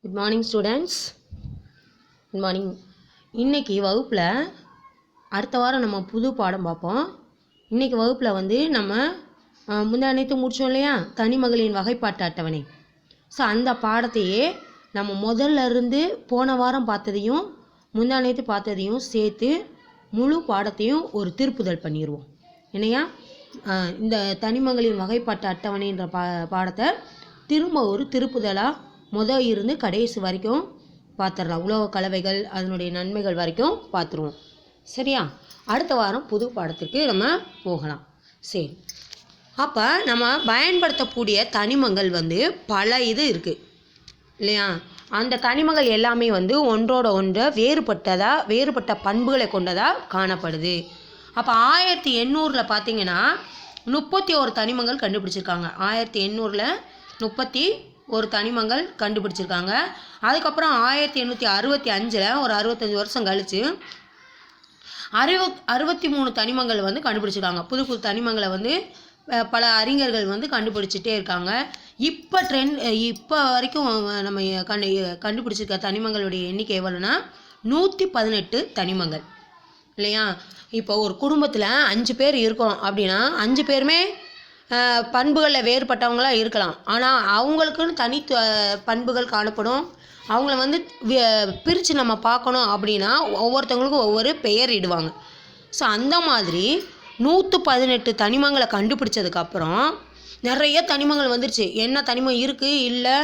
Good morning students. Good morning. இன்றைக்கி வகுப்பில் அடுத்த வாரம் நம்ம புது பாடம் பார்ப்போம். இன்றைக்கி வகுப்பில் வந்து நம்ம முந்தானேத்து முடித்தோம் இல்லையா, தனிமகளின் வகைப்பாட்டு அட்டவணை. ஸோ அந்த பாடத்தையே நம்ம முதல்ல இருந்து போன வாரம் பார்த்ததையும் முந்தானேத்து பார்த்ததையும் சேர்த்து முழு பாடத்தையும் ஒரு திருப்புதல் பண்ணிடுவோம். என்னையா, இந்த தனிமங்களின் வகைப்பாட்டு அட்டவணைன்ற பாடத்தை திரும்ப ஒரு திருப்புதலாக இருந்து கடைசி வரைக்கும் பார்த்துடலாம். உலோக கலவைகள் அதனுடைய நன்மைகள் வரைக்கும் பார்த்துருவோம். சரியா? அடுத்த வாரம் புது பாடத்துக்கு நம்ம போகலாம். சரி, அப்போ நம்ம பயன்படுத்தக்கூடிய தனிமங்கள் வந்து பல இருக்குது இல்லையா? அந்த தனிமங்கள் எல்லாமே வந்து ஒன்றோட ஒன்றை வேறுபட்ட பண்புகளை கொண்டதாக காணப்படுது. அப்போ 1800 பார்த்தீங்கன்னா 31 தனிமங்கள் கண்டுபிடிச்சிருக்காங்க. 1800 31 தனிமங்கள் கண்டுபிடிச்சிருக்காங்க. அதுக்கப்புறம் 1865 ஒரு 65 வருஷம் கழித்து 63 தனிமங்கள் வந்து கண்டுபிடிச்சிருக்காங்க. புது புது தனிமங்களை வந்து பல அறிஞர்கள் வந்து கண்டுபிடிச்சிட்டே இருக்காங்க. இப்போ வரைக்கும் நம்ம கண்டுபிடிச்சிருக்க தனிமங்களுடைய எண்ணிக்கை எவ்வளோன்னா 118 தனிமங்கள் இல்லையா? இப்போ ஒரு குடும்பத்தில் 5 பேர் இருக்கோம் அப்படின்னா 5 பேருமே பண்புகளில் வேறுபட்டவங்களாக இருக்கலாம். ஆனால் அவங்களுக்குன்னு தனி பண்புகள் காணப்படும். அவங்கள வந்து பிரித்து நம்ம பார்க்கணும் அப்படின்னா ஒவ்வொருத்தவங்களுக்கும் ஒவ்வொரு பெயர் இடுவாங்க. ஸோ அந்த மாதிரி 118 தனிமங்களை கண்டுபிடிச்சதுக்கப்புறம் நிறைய தனிமங்கள் வந்துருச்சு. என்ன தனிமம் இருக்குது, இல்லை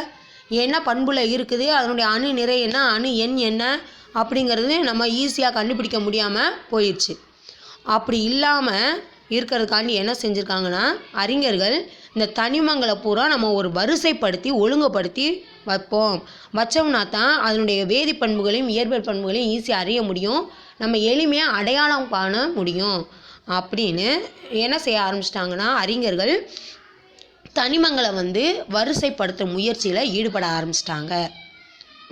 என்ன பண்புல இருக்குது, அதனுடைய அணு நிறை என்ன, அணு எண் என்ன அப்படிங்கிறது நம்ம ஈஸியாக கண்டுபிடிக்க முடியாமல் போயிடுச்சு. அப்படி இல்லாமல் இருக்கிறதுக்காண்டி என்ன செஞ்சுருக்காங்கன்னா, அறிஞர்கள் இந்த தனிமங்களை பூரா நம்ம ஒரு வரிசைப்படுத்தி ஒழுங்குபடுத்தி வச்சோம்னா தான் அதனுடைய வேதிப்பண்புகளையும் இயற்பியல் பண்புகளையும் ஈஸியாக அறிய முடியும், நம்ம எளிமையாக அடையாளம் காண முடியும் அப்படின்னு என்ன செய்ய ஆரம்பிச்சிட்டாங்கன்னா, அறிஞர்கள் தனிமங்களை வந்து வரிசைப்படுத்தும் முயற்சியில் ஈடுபட ஆரம்பிச்சிட்டாங்க.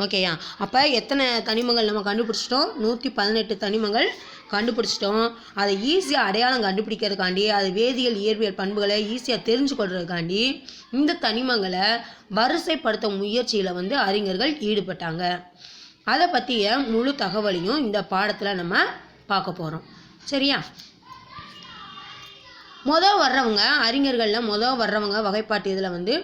ஓகேயா? அப்போ எத்தனை தனிமங்கள் நம்ம கண்டுபிடிச்சிட்டோம்? 118 தனிமங்கள் கண்டுபிடிச்சிட்டோம். அதை ஈஸியாக அடையாளம் கண்டுபிடிக்கிறதுக்காண்டி, அது வேதியியல் இயற்பியல் பண்புகளை ஈஸியாக தெரிஞ்சு கொள்றதுக்காண்டி இந்த தனிமங்களை வரிசைப்படுத்தும் முயற்சியில் வந்து அறிஞர்கள் ஈடுபட்டாங்க. அதை பற்றிய முழு தகவலையும் இந்த பாடத்தில் நம்ம பார்க்க போகிறோம். சரியா? அறிஞர்களில் வர்றவங்க வகைப்பாட்டு இதில் வந்து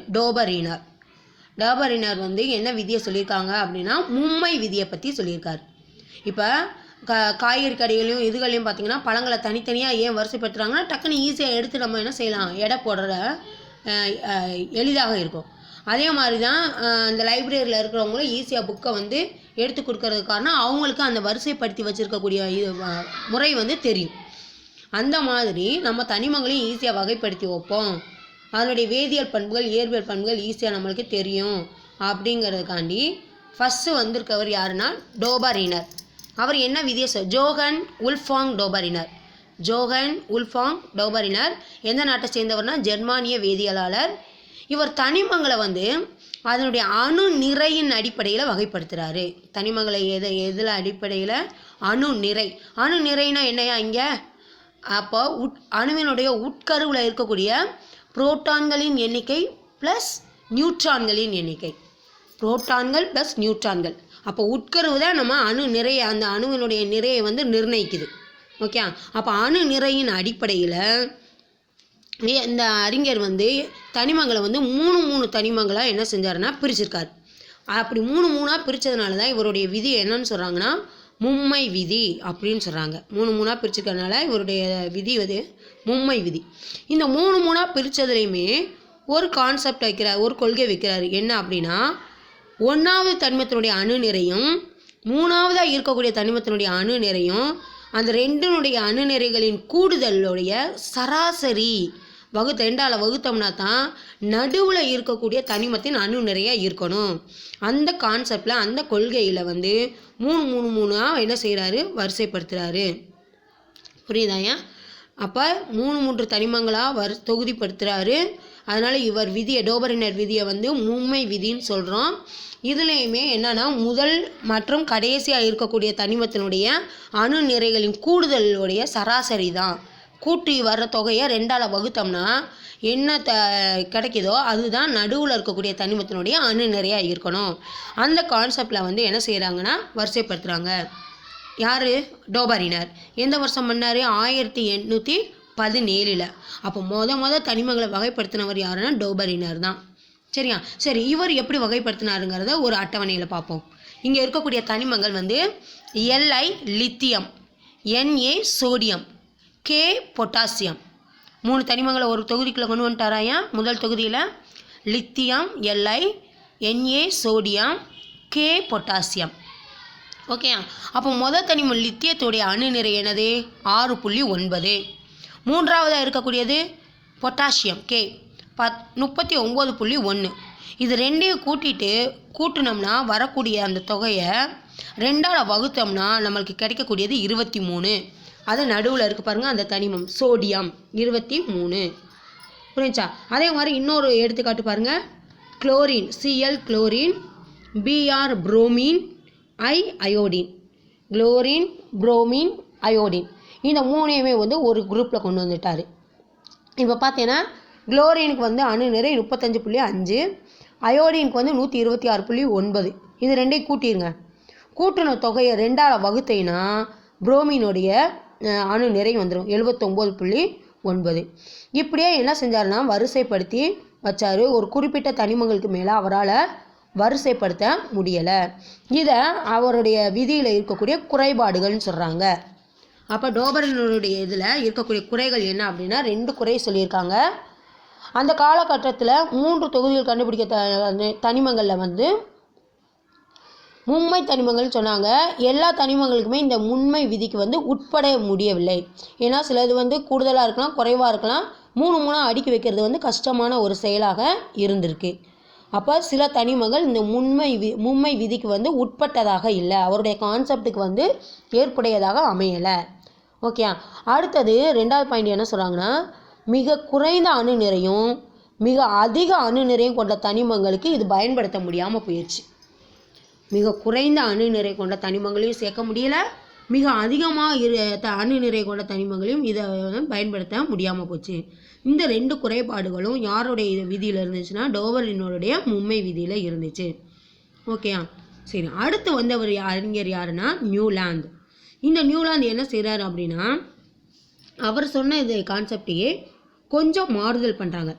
டோபரினர் வந்து என்ன விதியை சொல்லியிருக்காங்க அப்படின்னா, மும்மை விதியை பற்றி சொல்லியிருக்காரு. இப்போ காய்கறி கடைகளையும் இதுகளையும் பார்த்திங்கன்னா பழங்களை தனித்தனியாக ஏன் வரிசைப்படுத்துகிறாங்கன்னா, டக்குன்னு ஈஸியாக எடுத்து நம்ம என்ன செய்யலாம், எடை போடுற எளிதாக இருக்கும். அதே மாதிரி தான் இந்த லைப்ரரியில் இருக்கிறவங்களும் ஈஸியாக புக்கை வந்து எடுத்து கொடுக்கறதுக்கு காரணம் அவங்களுக்கு அந்த வரிசைப்படுத்தி வச்சுருக்கக்கூடிய முறை வந்து தெரியும். அந்த மாதிரி நம்ம தனிமங்களையும் ஈஸியாக வகைப்படுத்தி வைப்போம், அதனுடைய வேதியியல் பண்புகள் இயற்பியல் பண்புகள் ஈஸியாக நம்மளுக்கு தெரியும் அப்படிங்கிறதுக்காண்டி ஃபஸ்ட்டு வந்திருக்கவர் யாருன்னா டோபரினர். அவர் என்ன விதியை ஜோஹன் உல்ஃபாங் டோபரினர் எந்த நாட்டை சேர்ந்தவர்னா ஜெர்மானிய வேதியியலாளர். இவர் தனிமங்களை வந்து அதனுடைய அணு நிறையின் அடிப்படையில் வகைப்படுத்துகிறாரு. தனிமங்களை எதில் அடிப்படையில்? அணு நிறைனா என்னையா இங்கே? அப்போ அணுவினுடைய உட்கருவில் இருக்கக்கூடிய புரோட்டான்களின் எண்ணிக்கை ப்ளஸ் நியூட்ரான்களின் எண்ணிக்கை. புரோட்டான்கள் ப்ளஸ் நியூட்ரான்கள். அப்போ உட்கருவு தான் நம்ம அணு நிறைய, அந்த அணுவினுடைய நிறையை வந்து நிர்ணயிக்குது. ஓகே? அப்போ அணு நிறையின் அடிப்படையில் இந்த அறிஞர் வந்து தனிமங்களை வந்து 3 தனிமங்களாக என்ன செஞ்சாருன்னா பிரிச்சிருக்காரு. அப்படி 3 பிரித்ததுனால தான் இவருடைய விதி என்னன்னு சொல்கிறாங்கன்னா மும்மை விதி அப்படின்னு சொல்கிறாங்க. 3 பிரிச்சிருக்கிறதுனால இவருடைய விதி வந்து மும்மை விதி. இந்த 3 பிரித்ததுலேயுமே ஒரு கான்செப்ட் வைக்கிறார், ஒரு கொள்கை வைக்கிறாரு. என்ன அப்படின்னா, 1வது தனிமத்தினுடைய அணு நிறையும் 3ஆவதாக இருக்கக்கூடிய தனிமத்தினுடைய அணு நிறையும் அந்த 2னுடைய அணு நிறைகளின் கூடுதலுடைய சராசரி 2ஆல் வகுத்தோம்னா தான் நடுவில் இருக்கக்கூடிய தனிமத்தின் அணு நிறையாக இருக்கணும். அந்த கான்செப்டில், அந்த கொள்கையில் வந்து 3 என்ன செய்கிறாரு, வரிசைப்படுத்துகிறாரு. புரியுதாயா? அப்போ 3 தனிமங்களாக தொகுதிப்படுத்துகிறாரு. அதனால் இவர் டோபரினர் விதியை வந்து மும்மை விதின்னு சொல்கிறோம். இதுலேயுமே என்னென்னா, முதல் மற்றும் கடைசியாக இருக்கக்கூடிய தனிமத்தினுடைய அணு நிறைகளின் கூடுதலுடைய சராசரி தான். கூட்டி வர்ற தொகையை 2ஆல் வகுத்தோம்னா என்ன கிடைக்குதோ அதுதான் நடுவில் இருக்கக்கூடிய தனிமத்தினுடைய அணு நிறையாக இருக்கணும். அந்த கான்செப்டில் வந்து என்ன செய்கிறாங்கன்னா வரிசைப்படுத்துகிறாங்க. யார்? டோபரினர். எந்த வருஷம் பண்ணார்? 1817. அப்போ மொத தனிமங்களை வகைப்படுத்தினவர் யாருன்னா டோபரினர் தான். சரியா? சரி, இவர் எப்படி வகைப்படுத்தினாருங்கிறத ஒரு அட்டவணையில் பார்ப்போம். இங்கே இருக்கக்கூடிய தனிமங்கள் வந்து Li lithium, Na sodium, K potassium. 3 தனிமங்களை ஒரு தொகுதிக்குள்ளே கொண்டு வந்துட்டாராயா. முதல் தொகுதியில் lithium, Li, Na sodium, K potassium. Okay, அப்போ முதல் தனிமம் லித்தியத்துடைய அணு நிறை என்னது? 6.9. மூன்றாவதாக இருக்கக்கூடியது பொட்டாசியம் K 39.1. இது ரெண்டையும் கூட்டினோம்னா வரக்கூடிய அந்த தொகையை 2ஆல் வகுத்தோம்னா நம்மளுக்கு கிடைக்கக்கூடியது 23. அது நடுவில் இருக்குது பாருங்கள் அந்த தனிமம் சோடியம் 23. புரிஞ்சா? அதே மாதிரி இன்னொரு எடுத்துக்காட்டு பாருங்கள். Chlorine Cl chlorine, Br bromine, I iodine. Chlorine, bromine, iodine இந்த 3ஐயுமே வந்து ஒரு குரூப்பில் கொண்டு வந்துட்டார். இப்போ பார்த்தீங்கன்னா குளோரினுக்கு வந்து அணு நிறை 35.5, அயோடினுக்கு வந்து 126.9. இது ரெண்டையும் கூட்டிடுங்க. கூட்டின தொகையை 2ஆல் வகுத்தீங்கன்னா புரோமினுடைய அணு நிறை வந்துடும் 79.9. இப்படியே என்ன செஞ்சாருன்னா வரிசைப்படுத்தி வச்சார். ஒரு குறிப்பிட்ட தனிமங்களுக்கு மேலே அவரால் வரிசைப்படுத்த முடியலை. இதை அவருடைய விதியில் இருக்கக்கூடிய குறைபாடுகள்னு சொல்கிறாங்க. அப்போ டோபரினுடைய இதில் இருக்கக்கூடிய குறைகள் என்ன அப்படின்னா 2 குறை சொல்லியிருக்காங்க. அந்த காலகட்டத்தில் 3 தொகுதிகள் கண்டுபிடிக்க தனிமங்களில் வந்து மும்மை தனிமங்கள்னு சொன்னாங்க. எல்லா தனிமங்களுக்குமே இந்த முன்மை விதிக்கு வந்து உட்பட முடியவில்லை. ஏன்னா சிலது வந்து கூடுதலாக இருக்கலாம், குறைவாக இருக்கலாம். 3 அடுக்கி வைக்கிறது வந்து கஷ்டமான ஒரு செயலாக இருந்திருக்கு. அப்போ சில தனிமங்கள் இந்த மும்மை விதிக்கு வந்து உட்பட்டதாக இல்லை, அவருடைய கான்செப்டுக்கு வந்து ஏற்புடையதாக அமையலை. ஓகே, அடுத்தது 2வது பாயிண்ட் என்ன சொல்கிறாங்கன்னா, மிக குறைந்த அணு நிறையும் மிக அதிக அணு நிறையும் கொண்ட தனிமங்களுக்கு இது பயன்படுத்த முடியாமல் போயிடுச்சு. மிக குறைந்த அணு நிறை கொண்ட தனிமங்களையும் சேர்க்க முடியலை, மிக அதிகமாக அணு நிறை கொண்ட தனிமங்களையும் இதை பயன்படுத்த முடியாமல் போச்சு. இந்த 2 குறைபாடுகளும் யாருடைய விதியில் இருந்துச்சுன்னா டோபரினுடைய மும்மை விதியில் இருந்துச்சு. ஓகேயா? சரி, அடுத்து வந்தவர் அறிஞர் யாருன்னா நியூலாந்து. இந்த நியூலாந்து என்ன செய்கிறார் அப்படின்னா அவர் சொன்ன இது கான்செப்டையே கொஞ்சம் மாறுதல் பண்ணுறாங்க.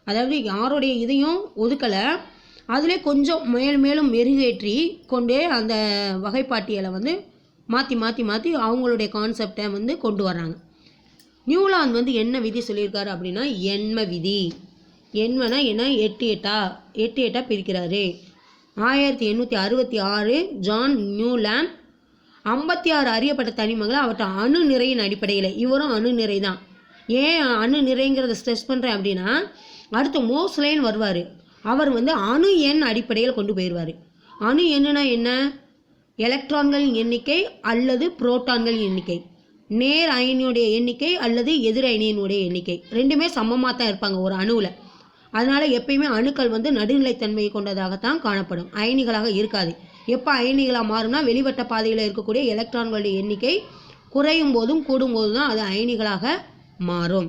அதாவது யாருடைய இதையும் ஒதுக்கலை, அதிலே கொஞ்சம் மேலும் மெருகேற்றி கொண்டே அந்த வகைப்பாட்டியலை வந்து மாற்றி அவங்களுடைய கான்செப்டை வந்து கொண்டு வர்றாங்க. நியூலாந்து வந்து என்ன விதி சொல்லியிருக்காரு அப்படின்னா எண்ம விதி. எண்மனா என்ன? 8 பிரிக்கிறாரு. 1866 ஜான் நியூலாந்து 56 அறியப்பட்ட தனிமங்களை அவற்றை அணு நிறையின் அடிப்படையில், இவரும் அணு நிறை தான். ஏன் அணு நிறைங்கிறத ஸ்ட்ரெஸ் பண்ணுறேன் அப்படின்னா அடுத்து மோஸ்லைன் வருவார். அவர் வந்து அணு எண் அடிப்படையில் கொண்டு போயிடுவார். அணு எண்ணுனா என்ன? எலக்ட்ரான்களின் எண்ணிக்கை அல்லது புரோட்டான்களின் எண்ணிக்கை, நேர் அயனியுடைய எண்ணிக்கை அல்லது எதிர் அயனியினுடைய எண்ணிக்கை, ரெண்டுமே சமமாக தான் இருப்பாங்க ஒரு அணுவில். அதனால் எப்பயுமே அணுக்கள் வந்து நடுநிலைத்தன்மையை கொண்டதாகத்தான் காணப்படும், அயனிகளாக இருக்காது. எப்போ அயனிகளாக மாறும்னா வெளிவட்ட பாதையில் இருக்கக்கூடிய எலக்ட்ரான்களுடைய எண்ணிக்கை குறையும் போதும் கூடும் போதும் தான் அது அயனிகளாக மாறும்.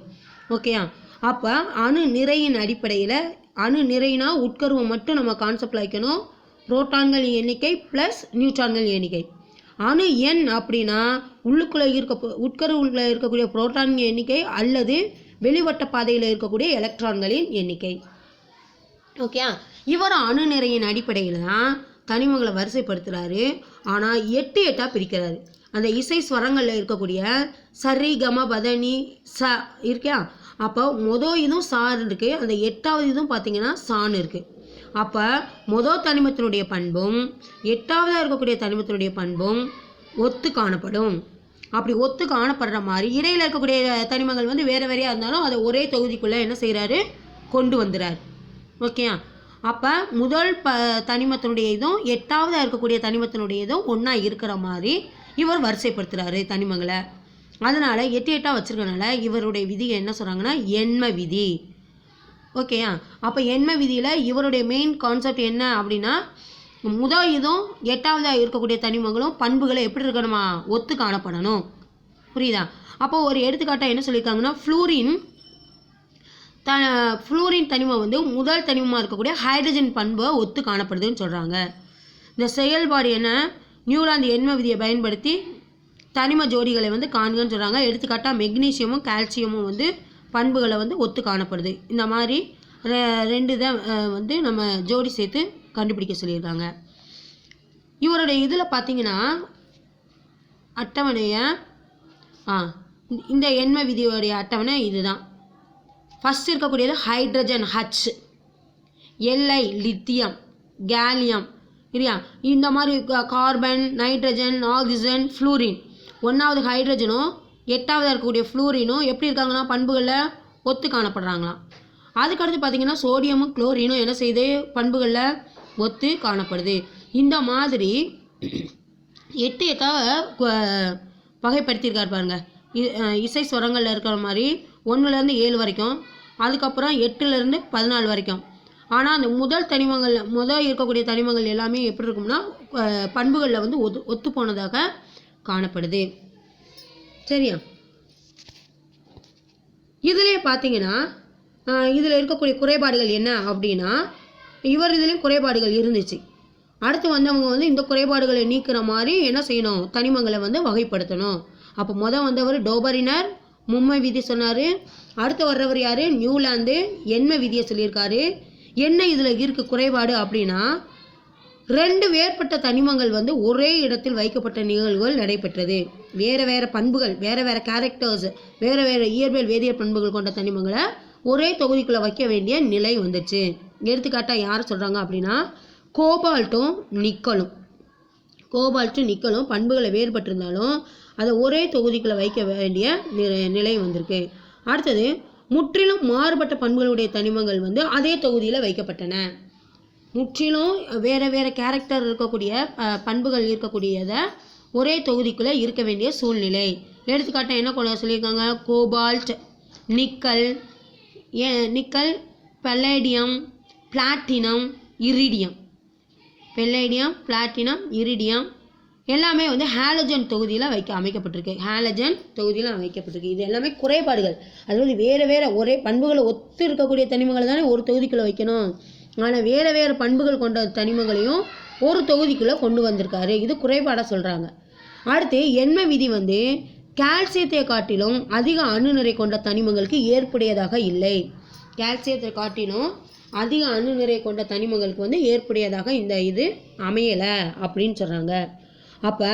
ஓகேயா? அப்போ அணு நிறையின் அடிப்படையில், அணு நிறைனா உட்கருவை மட்டும் நம்ம கான்செப்டில் வைக்கணும். புரோட்டான்களின் எண்ணிக்கை ப்ளஸ் நியூட்ரான்கள் எண்ணிக்கை. அணு எண் அப்படின்னா உட்கருவுக்குள்ளே இருக்கக்கூடிய புரோட்டான்கள் எண்ணிக்கை அல்லது வெளிவட்ட பாதையில் இருக்கக்கூடிய எலக்ட்ரான்களின் எண்ணிக்கை. ஓகே, இவர் அணு நிறையின் அடிப்படையில் தான் தனிமங்களை வரிசைப்படுத்துகிறாரு. ஆனால் 8 பிரிக்கிறாரு. அந்த இசை ஸ்வரங்களில் இருக்கக்கூடிய சரி கம பதனி ச இருக்கியா, அப்போ இதுவும் சார் இருக்குது, அந்த 8வது இதுவும் பார்த்தீங்கன்னா சான் இருக்குது. அப்போ தனிமத்தினுடைய பண்பும் 8வதாக இருக்கக்கூடிய தனிமத்தினுடைய பண்பும் ஒத்து காணப்படும். அப்படி ஒத்து காணப்படுற மாதிரி இடையில் இருக்கக்கூடிய தனிமங்கள் வந்து வேறு வேறையாக இருந்தாலும் அதை ஒரே தொகுதிக்குள்ளே என்ன செய்கிறாரு? கொண்டு வந்துடுறார். ஓகேயா? அப்போ முதல் தனிமத்தினுடைய இதுவும் 8வதாக இருக்கக்கூடிய தனிமத்தினுடைய இதுவும் ஒன்றா இருக்கிற மாதிரி இவர் வரிசைப்படுத்துகிறாரு தனிமங்களை. அதனால் 8 வச்சுருக்கனால இவருடைய விதியை என்ன சொல்கிறாங்கன்னா எண்ம விதி. ஓகேயா? அப்போ எண்ம விதியில் இவருடைய மெயின் கான்செப்ட் என்ன அப்படின்னா இதுவும் 8வதாக இருக்கக்கூடிய தனிமங்களும் பண்புகளை எப்படி இருக்கணுமா? ஒத்து காணப்படணும். புரியுதா? அப்போ ஒரு எடுத்துக்காட்டாக என்ன சொல்லியிருக்காங்கன்னா ஃப்ளூரின் ஃப்ளூரின் தனிமம் வந்து முதல் தனிமமாக இருக்கக்கூடிய ஹைட்ரஜன் பண்பை ஒத்து காணப்படுதுன்னு சொல்கிறாங்க. இந்த செயல்பாடு என்ன, நியூலாந்து எண்ம விதியை பயன்படுத்தி தனிம ஜோடிகளை வந்து காண்கன்னு சொல்கிறாங்க. எடுத்துக்காட்டாக மெக்னீசியமும் கால்சியமும் வந்து பண்புகளை வந்து ஒத்து காணப்படுது. இந்த மாதிரி 2 தான் வந்து நம்ம ஜோடி சேர்த்து கண்டுபிடிக்க சொல்லியிருக்காங்க. இவருடைய இதில் பார்த்தீங்கன்னா அட்டவணையை இந்த எண்ம விதியோடைய அட்டவணை இதுதான். ஃபஸ்ட் இருக்கக்கூடியது hydrogen H, Li lithium, gallium இல்லையா, இந்த மாதிரி கார்பன், நைட்ரஜன், ஆக்சிஜன், ஃப்ளூரின். 1வது ஹைட்ரஜனும் 8வது இருக்கக்கூடிய ஃப்ளூரினும் எப்படி இருக்காங்கன்னா பண்புகளில் ஒத்து காணப்படுறாங்களாம். அதுக்கடுத்து பார்த்தீங்கன்னா சோடியமும் குளோரினும் என்ன செய்யுது, பண்புகளில் ஒத்து காணப்படுது. இந்த மாதிரி 8 வகைப்படுத்தியிருக்கார் பாருங்க. இசை ஸ்வரங்களில் இருக்கிற மாதிரி 1லேருந்து 7 வரைக்கும், அதுக்கப்புறம் 8லேருந்து 14 வரைக்கும். ஆனால் அந்த முதல் இருக்கக்கூடிய தனிமங்கள் எல்லாமே எப்படி இருக்கும்னா பண்புகளில் வந்து ஒத்து போனதாக காணப்படுது. சரியா? இதிலே பார்த்தீங்கன்னா இதில் இருக்கக்கூடிய குறைபாடுகள் என்ன அப்படின்னா, இதுலேயும் குறைபாடுகள் இருந்துச்சு. அடுத்து வந்தவங்க வந்து இந்த குறைபாடுகளை நீக்கிற மாதிரி என்ன செய்யணும், தனிமங்களை வந்து வகைப்படுத்தணும். அப்போ வந்தவர் டோபரினர் மும்மை விதி சொன்னார். அடுத்து வர்றவர் யார், நியூலாந்து எண்ம விதியை சொல்லியிருக்காரு. என்ன இதில் இருக்கு குறைபாடு அப்படின்னா, 2 வேறுபட்ட தனிமங்கள் வந்து ஒரே இடத்தில் வைக்கப்பட்ட நிகழ்வுகள் நடைபெற்றது. வேறு வேறு பண்புகள், வேறு வேறு கேரக்டர்ஸ், வேறு வேறு இயற்பியல் வேதியியல் பண்புகள் கொண்ட தனிமங்களை ஒரே தொகுதிக்குள்ளே வைக்க வேண்டிய நிலை வந்துச்சு. எடுத்துக்காட்டாக யார் சொல்கிறாங்க அப்படின்னா கோபால்ட்டும் நிக்கலும் பண்புகளை வேறுபட்டிருந்தாலும் அதை ஒரே தொகுதிக்குள்ளே வைக்க வேண்டிய நிலை வந்திருக்கு. அடுத்தது முற்றிலும் மாறுபட்ட பண்புகளுடைய தனிமங்கள் வந்து அதே தொகுதியில் வைக்கப்பட்டன. முற்றிலும் வேறு வேறு கேரக்டர் இருக்கக்கூடிய பண்புகள் இருக்கக்கூடியதை ஒரே தொகுதிக்குள்ளே இருக்க வேண்டிய சூழ்நிலை. எடுத்துக்காட்ட என்ன கொள்ள சொல்லியிருக்காங்க, cobalt, nickel, palladium, platinum, iridium. Iridium எல்லாமே வந்து ஹாலஜன் தொகுதியில் அமைக்கப்பட்டிருக்கு. இது எல்லாமே குறைபாடுகள். அதாவது வேறு வேறு ஒரே பண்புகளை ஒத்து இருக்கக்கூடிய தனிமங்களை தானே ஒரு தொகுதிக்குள்ளே வைக்கணும். ஆனால் வேறு வேறு பண்புகள் கொண்ட தனிமங்களையும் ஒரு தொகுதிக்குள்ளே கொண்டு வந்திருக்காரு. இது குறைபாடாக சொல்கிறாங்க. அடுத்து எண்ம விதி வந்து கால்சியத்தை காட்டிலும் அதிக அணுநிறை கொண்ட தனிமங்களுக்கு ஏற்புடையதாக இல்லை. கால்சியத்தை காட்டிலும் அதிக அணுநிறை கொண்ட தனிமங்களுக்கு வந்து ஏற்புடையதாக இந்த இது அமையலை அப்படின்னு சொல்கிறாங்க. அப்போ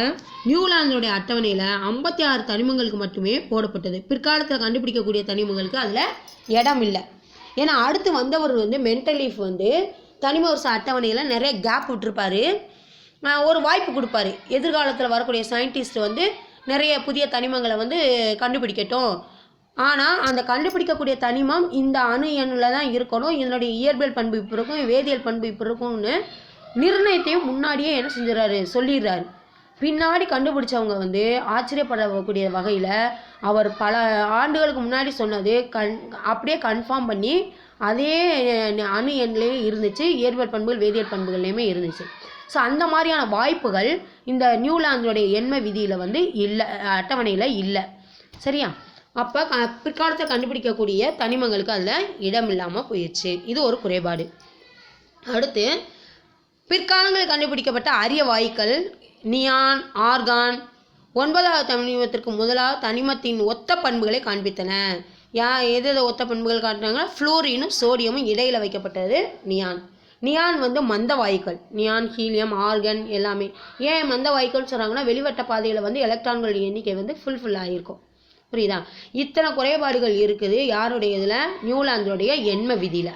நியூலாந்தோடைய அட்டவணையில் 56 தனிமங்களுக்கு மட்டுமே போடப்பட்டது. பிற்காலத்தில் கண்டுபிடிக்கக்கூடிய தனிமங்களுக்கு அதில் இடம் இல்லை. ஏன்னா அடுத்து வந்தவர் வந்து மென்டலீஃப் வந்து தனிம வருஷ அட்டவணையில் நிறைய கேப் விட்டுருப்பார். ஒரு வாய்ப்பு கொடுப்பாரு, எதிர்காலத்தில் வரக்கூடிய சயின்டிஸ்ட் வந்து நிறைய புதிய தனிமங்களை வந்து கண்டுபிடிக்கட்டும். ஆனால் அந்த கண்டுபிடிக்கக்கூடிய தனிமம் இந்த அணு எண்ணில் தான் இருக்கணும், இதனுடைய இயற்பியல் பண்பு இப்போ இருக்கும், வேதியியல் பண்பு இப்போ இருக்கும்னு நிர்ணயத்தையும் முன்னாடியே என்ன செஞ்சுறாரு, சொல்லிடுறாரு. பின்னாடி கண்டுபிடிச்சவங்க வந்து ஆச்சரியப்படக்கூடிய வகையில் அவர் பல ஆண்டுகளுக்கு முன்னாடி சொன்னது அப்படியே கன்ஃபார்ம் பண்ணி அதே அணு எண்ணிலேயே இருந்துச்சு, இயற்பியல் பண்புகள் வேதியியல் பண்புகள்லேயுமே இருந்துச்சு. ஸோ அந்த மாதிரியான வாய்ப்புகள் இந்த நியூலாந்தோடைய எண்ம விதியில் வந்து இல்லை, அட்டவணையில் இல்லை. சரியா? அப்போ பிற்காலத்தில் கண்டுபிடிக்கக்கூடிய தனிமங்களுக்கு அதில் இடம் இல்லாமல் போயிடுச்சு. இது ஒரு குறைபாடு. அடுத்து பிற்காலங்களில் கண்டுபிடிக்கப்பட்ட அரிய வாயுக்கள் நியான், ஆர்கான் 9வது தனிமத்திற்கு முதலாவது தனிமத்தின் ஒத்த பண்புகளை காண்பித்தன. எது ஒத்த பண்புகள் காட்டுறாங்கன்னா ஃப்ளூரினும் சோடியமும் இடையில் வைக்கப்பட்டது நியான் வந்து மந்த வாயுக்கள். நியான், ஹீலியம், ஆர்கன் எல்லாமே. ஏன் மந்த வாயுக்கள்னு சொல்கிறாங்கன்னா வெளிவட்ட பாதையில் வந்து எலக்ட்ரான்கள் எண்ணிக்கை வந்து ஃபுல் ஆகிருக்கும். புரியுதா? இத்தனை குறைபாடுகள் இருக்குது யாருடைய இதில், நியூலாந்தோடைய எண்ம விதியில்.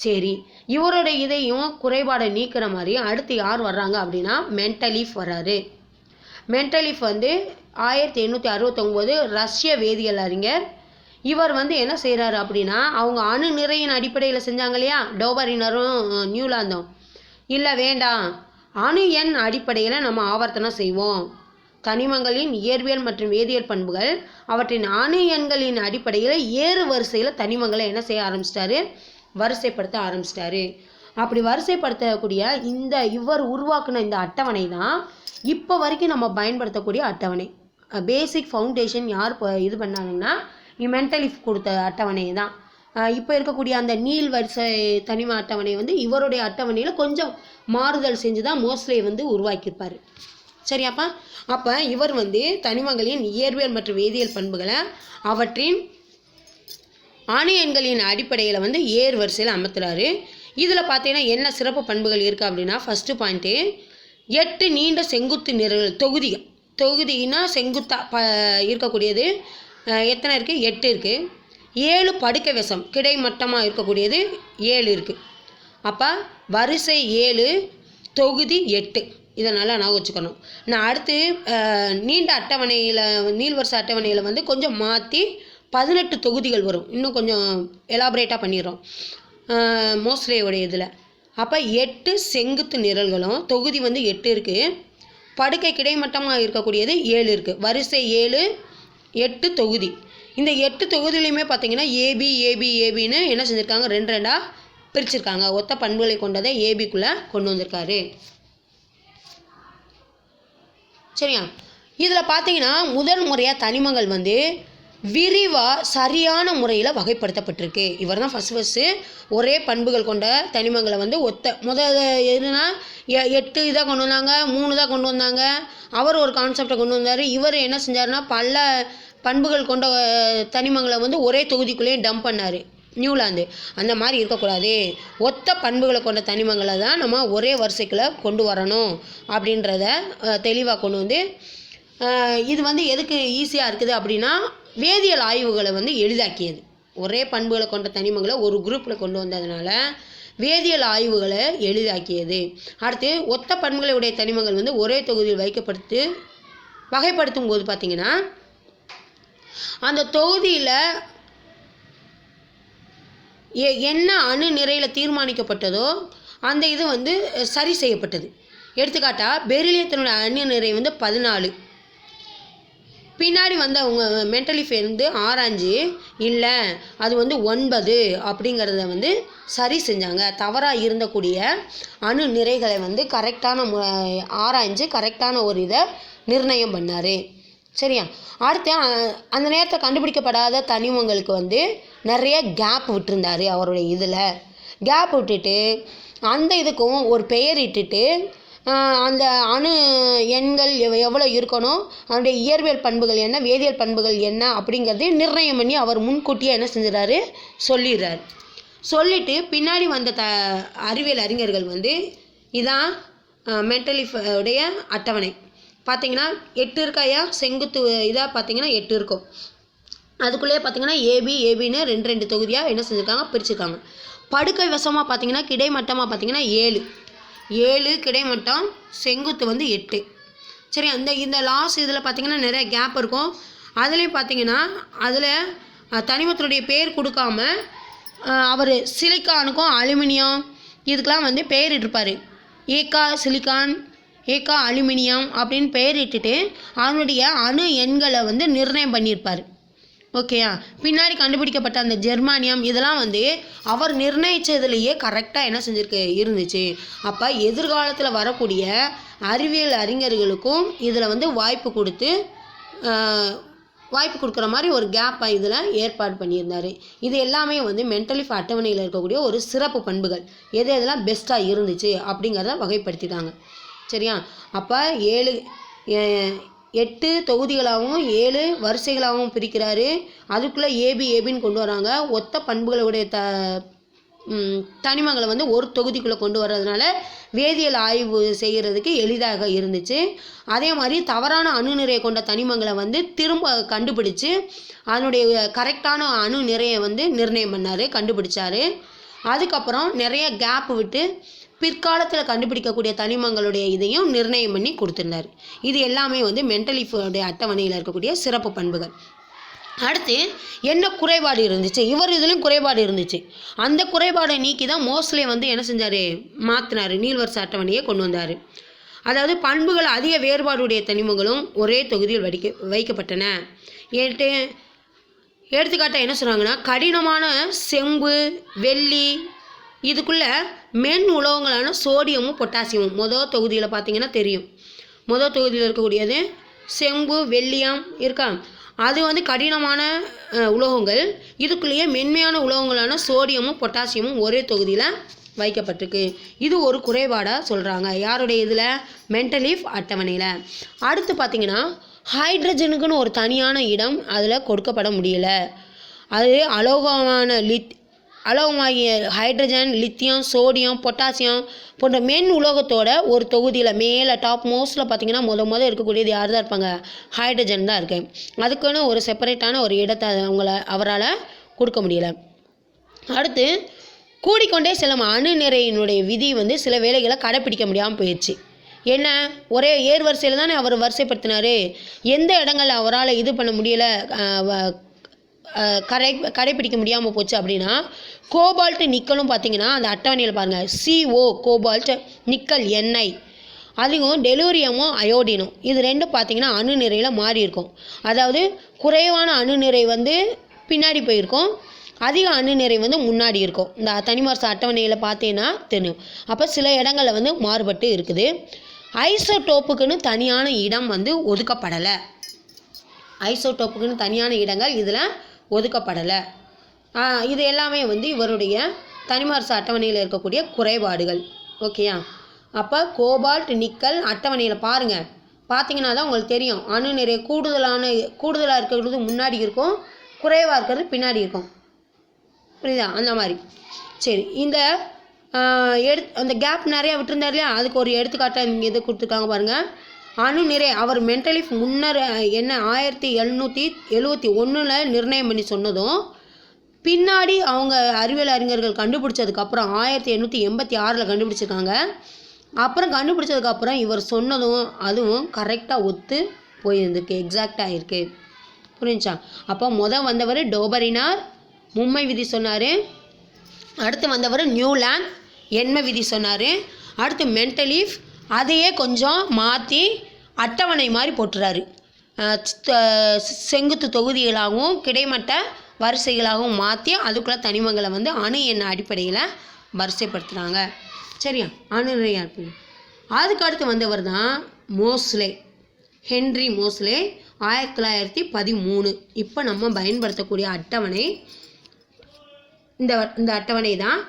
சரி, இவருடைய இதையும் குறைபாடை நீக்கிற மாதிரி அடுத்து யார் வர்றாங்க அப்படின்னா மென்டலீஃப் வர்றாரு. மென்டலீஃப் வந்து 1869 ரஷ்ய வேதியியல் அறிஞர். இவர் வந்து என்ன செய்கிறாரு அப்படின்னா, அவங்க அணு நிறையின் அடிப்படையில் செஞ்சாங்க இல்லையா டோபரினரும் நியூலாந்தும், இல்லை வேண்டாம் அணு எண் அடிப்படையில் நம்ம ஆவர்த்தனம் செய்வோம். தனிமங்களின் இயற்பியல் மற்றும் வேதியியல் பண்புகள் அவற்றின் அணு எண்களின் அடிப்படையில் ஏறு வரிசையில் தனிமங்களை என்ன செய்ய ஆரம்பிச்சிட்டாரு, வரிசைப்படுத்த ஆரம்பிச்சிட்டாரு. அப்படி வரிசைப்படுத்தக்கூடிய இவர் உருவாக்குன இந்த அட்டவணை தான் இப்போ வரைக்கும் நம்ம பயன்படுத்தக்கூடிய அட்டவணை. பேசிக் ஃபவுண்டேஷன் யார் இது பண்ணாங்கன்னா மென்டலீஃப் கொடுத்த அட்டவணை தான். இப்போ இருக்கக்கூடிய அந்த நீள் வரிசை தனிம அட்டவணை வந்து இவருடைய அட்டவணையில் கொஞ்சம் மாறுதல் செஞ்சு தான் மோஸ்லே வந்து உருவாக்கியிருப்பார். சரியாப்பா? அப்போ இவர் வந்து தனிமங்களின் இயற்பியல் மற்றும் வேதியியல் பண்புகளை அவற்றின் அணு எண்களின் அடிப்படையில் வந்து ஏர் வரிசையில் அமர்த்துறாரு. இதில் பார்த்தீங்கன்னா என்ன சிறப்பு பண்புகள் இருக்குது அப்படின்னா, ஃபஸ்ட்டு பாயிண்ட்டு 8 நீண்ட செங்குத்து நிரல் தொகுதிகள். தொகுதினா செங்குத்தாக இருக்கக்கூடியது எத்தனை இருக்குது? 8 இருக்குது. 7 படுக்கை விஷம் கிடைமட்டமாக இருக்கக்கூடியது 7 இருக்குது. அப்போ வரிசை 7 தொகுதி 8. இதனால் நான் வச்சுக்கணும். நான் அடுத்து நீண்ட அட்டவணையில் நீள்வரிசை அட்டவணையில் வந்து கொஞ்சம் மாற்றி 18 தொகுதிகள் வரும். இன்னும் கொஞ்சம் எலாபரேட்டாக பண்ணிடுறோம் மோஸ்லேயோடைய இதில். அப்போ 8 செங்குத்து நிரல்களும் தொகுதி வந்து 8 இருக்குது. படுக்கை கிடைமட்டமாக இருக்கக்கூடியது 7 இருக்குது. வரிசை 7 8 தொகுதி. இந்த 8 தொகுதியிலையுமே பார்த்தீங்கன்னா ஏபின்னு என்ன செஞ்சுருக்காங்க? 2 பிரிச்சிருக்காங்க. ஒத்த பண்புகளை கொண்டதை ஏபிக்குள்ளே கொண்டு வந்திருக்காரு. சரியா? இதில் பார்த்தீங்கன்னா முதல் முறையாக தனிமங்கள் வந்து விரிவாக சரியான முறையில் வகைப்படுத்தப்பட்டிருக்கு. இவர் தான் ஃபஸ்ட்டு ஒரே பண்புகள் கொண்ட தனிமங்களை வந்து முதல் எதுனா 8 இதாக கொண்டு வந்தாங்க, 3 தான் கொண்டு வந்தாங்க. அவர் ஒரு கான்செப்டை கொண்டு வந்தார். இவர் என்ன செஞ்சார்னா பல பண்புகள் கொண்ட தனிமங்களை வந்து ஒரே தொகுதிக்குள்ளேயே டம்ப் பண்ணார். நியூலாந்து அந்த மாதிரி இருக்கக்கூடாது. ஒத்த பண்புகளை கொண்ட தனிமங்களை தான் நம்ம ஒரே வரிசைக்குள்ளே கொண்டு வரணும் அப்படின்றத தெளிவாக கொண்டு வந்து இது வந்து எதுக்கு ஈஸியாக இருக்குது அப்படின்னா வேதியியல் ஆய்வுகளை வந்து எளிதாக்கியது. ஒரே பண்புகளை கொண்ட தனிமங்களை ஒரு குரூப்பில் கொண்டு வந்ததுனால வேதியியல் ஆய்வுகளை எளிதாக்கியது. அடுத்து ஒத்த பண்புகளுடைய தனிமங்கள் வந்து ஒரே தொகுதியில் வகைப்படுத்தும் போது பார்த்திங்கன்னா அந்த தொகுதியில் என்ன அணு நிறையில் தீர்மானிக்கப்பட்டதோ அந்த இது வந்து சரி செய்யப்பட்டது. எடுத்துக்காட்டாக பெரிலியத்தினுடைய அணு நிறை வந்து 14. பின்னாடி வந்து அவங்க மென்டலிஃபை வந்து ஆராய்ஞ்சு இல்லை அது வந்து 9 அப்படிங்கிறத வந்து சரி செஞ்சாங்க. தவறாக இருந்தக்கூடிய அணு நிறைகளை வந்து கரெக்டான ஆராய்ஞ்சு கரெக்டான ஒரு இதை நிர்ணயம் பண்ணார். சரியா? அடுத்து அந்த நேரத்தில் கண்டுபிடிக்கப்படாத தனிமங்களுக்கு வந்து நிறைய கேப் விட்டுருந்தார். அவருடைய இதில் கேப் விட்டுட்டு அந்த இதுக்கும் ஒரு பெயர் இட்டுட்டு அந்த அணு எண்கள் எவ்வளோ இருக்கணும், அதனுடைய இயற்பியல் பண்புகள் என்ன, வேதியியல் பண்புகள் என்ன அப்படிங்கிறதையும் நிர்ணயம் பண்ணி அவர் முன்கூட்டியே என்ன செஞ்சிடறாரு? சொல்லிடுறாரு. சொல்லிவிட்டு பின்னாடி வந்த அறிவியல் அறிஞர்கள் வந்து இதான் மென்டலிஃபோடைய அட்டவணை. பார்த்திங்கன்னா 8 இருக்காயா செங்குத்து இதாக பார்த்தீங்கன்னா 8 இருக்கும். அதுக்குள்ளேயே பார்த்திங்கன்னா ஏபின்னு 2 தொகுதியாக என்ன செஞ்சுருக்காங்க? பிரிச்சுருக்காங்க. படுக்கை விஷமாக பார்த்திங்கன்னா கிடைமட்டமாக பார்த்திங்கன்னா 7 கிடைமட்டம், செங்குத்து வந்து 8. சரி, இந்த லாஸ்ட் இதில் பார்த்திங்கன்னா நிறைய கேப் இருக்கும். அதுலேயும் பார்த்திங்கன்னா அதில் தனிமத்தினுடைய பேர் கொடுக்காம அவர் சிலிக்கானுக்கும் அலுமினியம் இதுக்கெலாம் வந்து பெயரிட்டிருப்பார். ஏக்கா சிலிக்கான், ஏக்கா அலுமினியம் அப்படின்னு பெயரிட்டுட்டு அதனுடைய அணு எண்களை வந்து நிர்ணயம் பண்ணியிருப்பார். ஓகேயா? பின்னாடி கண்டுபிடிக்கப்பட்ட அந்த ஜெர்மானியம் இதெல்லாம் வந்து அவர் நிர்ணயித்ததுலேயே கரெக்டாக என்ன செஞ்சுருக்கு இருந்துச்சு. அப்போ எதிர்காலத்தில் வரக்கூடிய அறிவியல் அறிஞர்களுக்கும் இதில் வந்து வாய்ப்பு கொடுக்குற மாதிரி ஒரு கேப்பை இதில் ஏற்பாடு பண்ணியிருந்தார். இது எல்லாமே வந்து மென்டலிஃப் அட்டவணையில் இருக்கக்கூடிய ஒரு சிறப்பு பண்புகள் எதெல்லாம் பெஸ்ட்டாக இருந்துச்சு அப்படிங்கிறத வகைப்படுத்திட்டாங்க. சரியா? அப்போ 8 தொகுதிகளாகவும் 7 வரிசைகளாகவும் பிரிக்கிறாரு. அதுக்குள்ளே ஏபின்னு கொண்டு வராங்க. ஒத்த பண்புகளுடைய தனிமங்களை வந்து ஒரு தொகுதிக்குள்ளே கொண்டு வர்றதுனால வேதியியல் ஆய்வு செய்கிறதுக்கு எளிதாக இருந்துச்சு. அதே மாதிரி தவறான அணு நிறையை கொண்ட தனிமங்களை வந்து திரும்ப கண்டுபிடிச்சு அதனுடைய கரெக்டான அணு நிறையை வந்து நிர்ணயம் பண்ணார், கண்டுபிடிச்சார். அதுக்கப்புறம் நிறைய கேப் விட்டு பிற்காலத்தில் கண்டுபிடிக்கக்கூடிய தனிமங்களுடைய இதையும் நிர்ணயம் பண்ணி கொடுத்துருந்தார். இது எல்லாமே வந்து மென்டலிஃபோடைய அட்டவணையில் இருக்கக்கூடிய சிறப்பு பண்புகள். அடுத்து என்ன குறைபாடு இருந்துச்சு? இவர் இதுலேயும் குறைபாடு இருந்துச்சு. அந்த குறைபாடை நீக்கி தான் மோஸ்ட்லே வந்து என்ன செஞ்சார்? மாற்றினார். நீள்வரிசை அட்டவணையை கொண்டு வந்தார். அதாவது பண்புகள் அதிக வேறுபாடுடைய தனிமங்களும் ஒரே தொகுதியில் வைக்கப்பட்டன. எடுத்துக்காட்டாக என்ன சொல்கிறாங்கன்னா, கடினமான செம்பு, வெள்ளி இதுக்குள்ளே மென் உலோகங்களான சோடியமும் பொட்டாசியமும் மொதல் தொகுதியில் பார்த்தீங்கன்னா தெரியும். மொதல் தொகுதியில் இருக்கக்கூடியது செம்பு, வெள்ளியம் இருக்கா. அது வந்து கடினமான உலோகங்கள். இதுக்குள்ளேயே மென்மையான உலோகங்களான சோடியமும் பொட்டாசியமும் ஒரே தொகுதியில் வைக்கப்பட்டிருக்கு. இது ஒரு குறைபாடாக சொல்கிறாங்க. யாருடைய இதில்? மெண்டலீஃப் அட்டவணையில். அடுத்து பார்த்திங்கன்னா ஹைட்ரஜனுக்குன்னு ஒரு தனியான இடம் அதில் கொடுக்கப்பட முடியல. அது அலோகமாகிய ஹைட்ரஜன், லித்தியம், சோடியம், பொட்டாசியம் போன்ற மென் உலோகத்தோட ஒரு தொகுதியில் மேலே டாப் மோஸ்ட்டில் பார்த்திங்கன்னா முத இருக்கக்கூடியது யார் தான் இருப்பாங்க? ஹைட்ரஜன் தான் இருக்குது. அதுக்குன்னு ஒரு செப்பரேட்டான ஒரு இடத்தை அவரால் கொடுக்க முடியல. அடுத்து கூடிக்கொண்டே செல்லும் அணு நிறையினுடைய விதி வந்து சில வேளைகளை கடைப்பிடிக்க முடியாமல் போயிடுச்சு. என்ன, ஒரே ஏர்வரிசையில் தானே அவர் வரிசைப்படுத்தினார். எந்த இடங்களில் அவரால் இது பண்ண முடியலை, கடைப்பிடிக்க முடியாமல் போச்சு அப்படின்னா, கோபால்ட் நிக்கலும் பார்த்திங்கன்னா அந்த அட்டவணையில் பாருங்கள், CO கோபால்ட், நிக்கல் எண்ணெய், அதுவும் டெலூரியமும் அயோடினும், இது ரெண்டும் பார்த்திங்கன்னா அணு நிறையில் மாறி இருக்கும். அதாவது குறைவான அணு நிறை வந்து பின்னாடி போயிருக்கும், அதிக அணு நிறை வந்து முன்னாடி இருக்கும். இந்த தனிமரச அட்டவணையில் பார்த்தீங்கன்னா தெரியும். அப்போ சில இடங்களில் வந்து மாறுபட்டு இருக்குது. ஐசோடோப்புக்குன்னு தனியான இடம் வந்து ஒதுக்கப்படலை. ஐசோடோப்புக்குன்னு தனியான இடங்கள் இதில் ஒதுக்கப்படலை. இது எல்லாமே வந்து இவருடைய தனிமரச அட்டவணையில் இருக்கக்கூடிய குறைபாடுகள். ஓகேயா? அப்போ கோபால்ட், நிக்கல் அட்டவணையில் பார்த்தீங்கன்னா தான் உங்களுக்கு தெரியும். அணு நிறை கூடுதலாக இருக்கிறது முன்னாடி இருக்கும், குறைவாக இருக்கிறது பின்னாடி இருக்கும். புரியுதா? அந்த மாதிரி. சரி, இந்த அந்த கேப் நிறையா விட்டுருந்தார் இல்லையா, அதுக்கு ஒரு எடுத்துக்காட்டாக இங்கே எது கொடுத்துருக்காங்க பாருங்கள். அணு நிறை அவர் மெண்டலீஃப் முன்னர் என்ன 1771 நிர்ணயம் பண்ணி சொன்னதும், பின்னாடி அவங்க அறிவியல் அறிஞர்கள் கண்டுபிடிச்சதுக்கப்புறம் 1886 கண்டுபிடிச்சிருக்காங்க. அப்புறம் கண்டுபிடிச்சதுக்கப்புறம் இவர் சொன்னதும் அதுவும் கரெக்டாக ஒத்து போயிருந்துருக்கு, எக்ஸாக்டாக இருக்குது. புரிஞ்சா? அப்போ வந்தவர் டோபரினார், மும்மை விதி சொன்னார். அடுத்து வந்தவர் நியூலாண்ட், எண்ம விதி சொன்னார். அடுத்து மெண்டலீஃப் அதையே கொஞ்சம் மாற்றி அட்டவணை மாதிரி போட்டுறாரு. செங்குத்து தொகுதிகளாகவும் கிடைமட்ட வரிசைகளாகவும் மாற்றி அதுக்குள்ளே தனிமங்களை வந்து அணு எண்ண அடிப்படையில் வரிசைப்படுத்துகிறாங்க. சரியா? அணு நிறைய. அதுக்கு அடுத்து வந்தவர் தான் மோஸ்லே, ஹென்றி மோஸ்லே, 1913. இப்போ நம்ம பயன்படுத்தக்கூடிய அட்டவணை இந்த அட்டவணை தான்.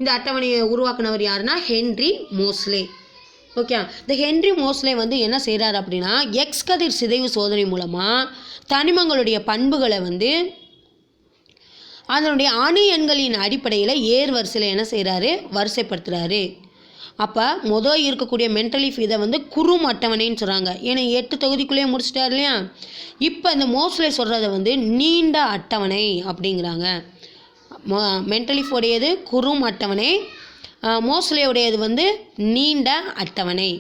இந்த அட்டவணையை உருவாக்குனவர் யாருன்னா ஹென்றி மோஸ்லே. ஓகே, இந்த ஹென்றி மோஸ்லே வந்து என்ன செய்கிறார் அப்படின்னா, எக்ஸ் கதிர் சிதைவு சோதனை மூலமாக தனிமங்களுடைய பண்புகளை வந்து அதனுடைய அணு எண்களின் அடிப்படையில் வரிசையில் என்ன செய்கிறாரு? வரிசைப்படுத்துகிறாரு. அப்போ இருக்கக்கூடிய மெண்டலீஃப் இதை வந்து குறும் அட்டவணைன்னு சொல்கிறாங்க. ஏன்னா 8 தொகுதிக்குள்ளேயே முடிச்சிட்டார் இல்லையா. இப்போ இந்த மோஸ்லே சொல்கிறத வந்து நீண்ட அட்டவணை அப்படிங்கிறாங்க. மெண்டலீஃப் உடையது குறும் அட்டவணை, மோஸ்லே உடையது வந்து நீண்ட அட்டவணை.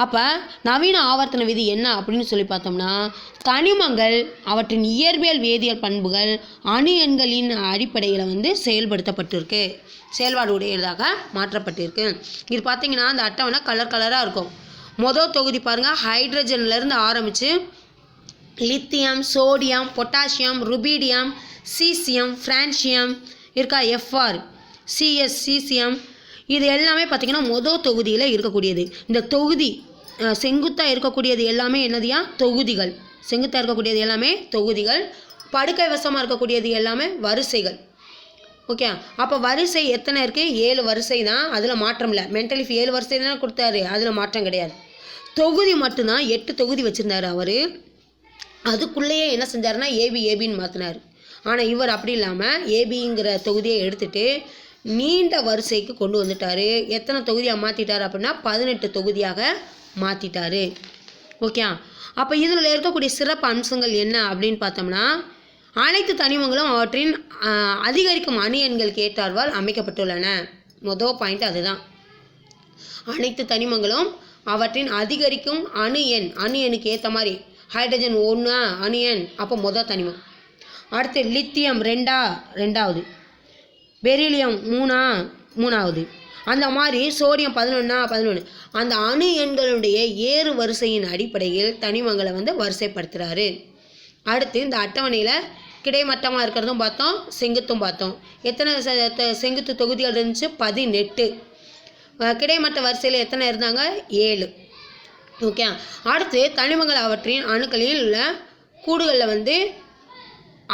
அப்போ நவீன ஆவர்த்தன விதி என்ன அப்படின்னு சொல்லி பார்த்தோம்னா, தனிமங்கள் அவற்றின் இயற்பியல் வேதியியல் பண்புகள் அணு எண்களின் அடிப்படையில் வந்து செயல்படுத்தப்பட்டிருக்கு, செயல்பாடு உடையதாக மாற்றப்பட்டிருக்கு. இது பார்த்திங்கன்னா அந்த அட்டவணை கலராக இருக்கும். தொகுதி பாருங்கள், ஹைட்ரஜன்லேருந்து ஆரம்பித்து lithium, sodium, potassium, rubidium, caesium, francium இருக்கா, FR, CS, சீசியம், இது எல்லாமே பார்த்திங்கன்னா தொகுதியில் இருக்கக்கூடியது. இந்த தொகுதி செங்குத்தாக இருக்கக்கூடியது எல்லாமே என்னதுயா? தொகுதிகள். செங்குத்தாக இருக்கக்கூடியது எல்லாமே தொகுதிகள், படுக்கை வசமாக இருக்கக்கூடியது எல்லாமே வரிசைகள். ஓகே, அப்போ வரிசை எத்தனை இருக்குது? 7 வரிசை தான், அதில் மாற்றம் இல்லை. மெண்டலீஃப் 7 வரிசை தானே கொடுத்தாரு, அதில் மாற்றம் கிடையாது. தொகுதி மட்டும்தான் 8 தொகுதி வச்சுருந்தார் அவர். அதுக்குள்ளேயே என்ன செஞ்சாருன்னா ஏபின்னு மாற்றினார். ஆனால் இவர் அப்படி இல்லாமல் ஏபிங்கிற தொகுதியை எடுத்துகிட்டு நீண்ட வரிசைக்கு கொண்டு வந்துட்டார். எத்தனை தொகுதியாக மாற்றிட்டார் அப்படின்னா 18 தொகுதியாக மாற்றிட்டார். ஓகே, அப்போ இதில் இருக்கக்கூடிய சிறப்பு அம்சங்கள் என்ன அப்படின்னு பார்த்தோம்னா, அனைத்து தனிமங்களும் அவற்றின் அதிகரிக்கும் அணு எண்களுக்கு ஏற்றார்வால் அமைக்கப்பட்டுள்ளன. பாயிண்ட் அதுதான். அனைத்து தனிமங்களும் அவற்றின் அதிகரிக்கும் அணு எண்ணுக்கு ஏற்ற மாதிரி. ஹைட்ரஜன் 1 அணு எண், அப்போ தனிமம். அடுத்து லித்தியம் 2வது, பெரிலியம் 3வது, அந்த மாதிரி சோடியம் 11. அந்த அணு எண்களுடைய வரிசையின் அடிப்படையில் தனிமங்களை வந்து வரிசைப்படுத்துகிறாரு. அடுத்து இந்த அட்டவணையில் கிடைமட்டமாக இருக்கிறதும் பார்த்தோம், செங்குத்தும் பார்த்தோம். எத்தனை செங்குத்து தொகுதிகள் இருந்துச்சு? 18. கிடைமட்ட வரிசையில் எத்தனை இருந்தாங்க? 7. ஓகே, அடுத்து தனிமங்கள் அவற்றின் அணுக்களில் உள்ள கூடுகளில் வந்து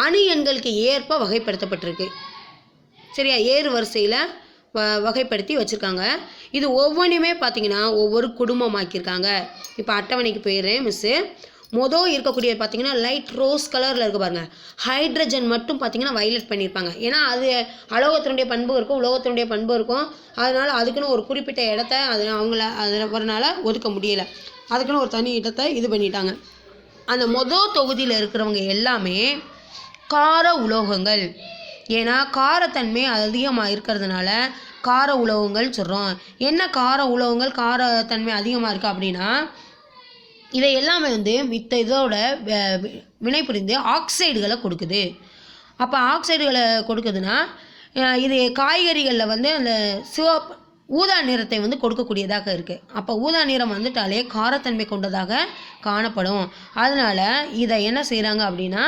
அணு எண்களுக்கு ஏற்ப வகைப்படுத்தப்பட்டிருக்கு. சரியா, ஏறு வரிசையில் வகைப்படுத்தி வச்சுருக்காங்க. இது ஒவ்வொன்றுமே பார்த்தீங்கன்னா ஒவ்வொரு குடும்பமாக்கியிருக்காங்க. இப்போ அட்டவணைக்கு போயிடுறேன் மிஸ்ஸு. மொதல் இருக்கக்கூடிய பார்த்தீங்கன்னா லைட் ரோஸ் கலரில் இருக்க பாருங்கள். ஹைட்ரஜன் மட்டும் பார்த்தீங்கன்னா வயலட் பண்ணியிருப்பாங்க. ஏன்னா அது அலோகத்தினுடைய பண்பு இருக்கும், உலோகத்தினுடைய பண்பு இருக்கும். அதனால் அதுக்குன்னு ஒரு குறிப்பிட்ட இடத்த அதனால ஒதுக்க முடியலை. அதுக்குன்னு ஒரு தனி இடத்தை இது பண்ணிட்டாங்க. அந்த மொதல் தொகுதியில் இருக்கிறவங்க எல்லாமே கார உலோகங்கள். ஏன்னா காரத்தன்மை அதிகமாக இருக்கிறதுனால கார உலோகங்கள் சொல்கிறோம். என்ன கார உலோகங்கள் காரத்தன்மை அதிகமாக இருக்குது அப்படின்னா, இதை எல்லாமே வந்து மித்த இதோட வினை புரிந்து ஆக்சைடுகளை கொடுக்குது. அப்போ ஆக்சைடுகளை கொடுக்குதுன்னா இது காய்கறிகளில் வந்து அந்த சிவப்பு ஊதா நிறத்தை வந்து கொடுக்கக்கூடியதாக இருக்குது. அப்போ ஊதா நிறம் வந்துட்டாலே காரத்தன்மை கொண்டதாக காணப்படும். அதனால் இதை என்ன செய்கிறாங்க அப்படின்னா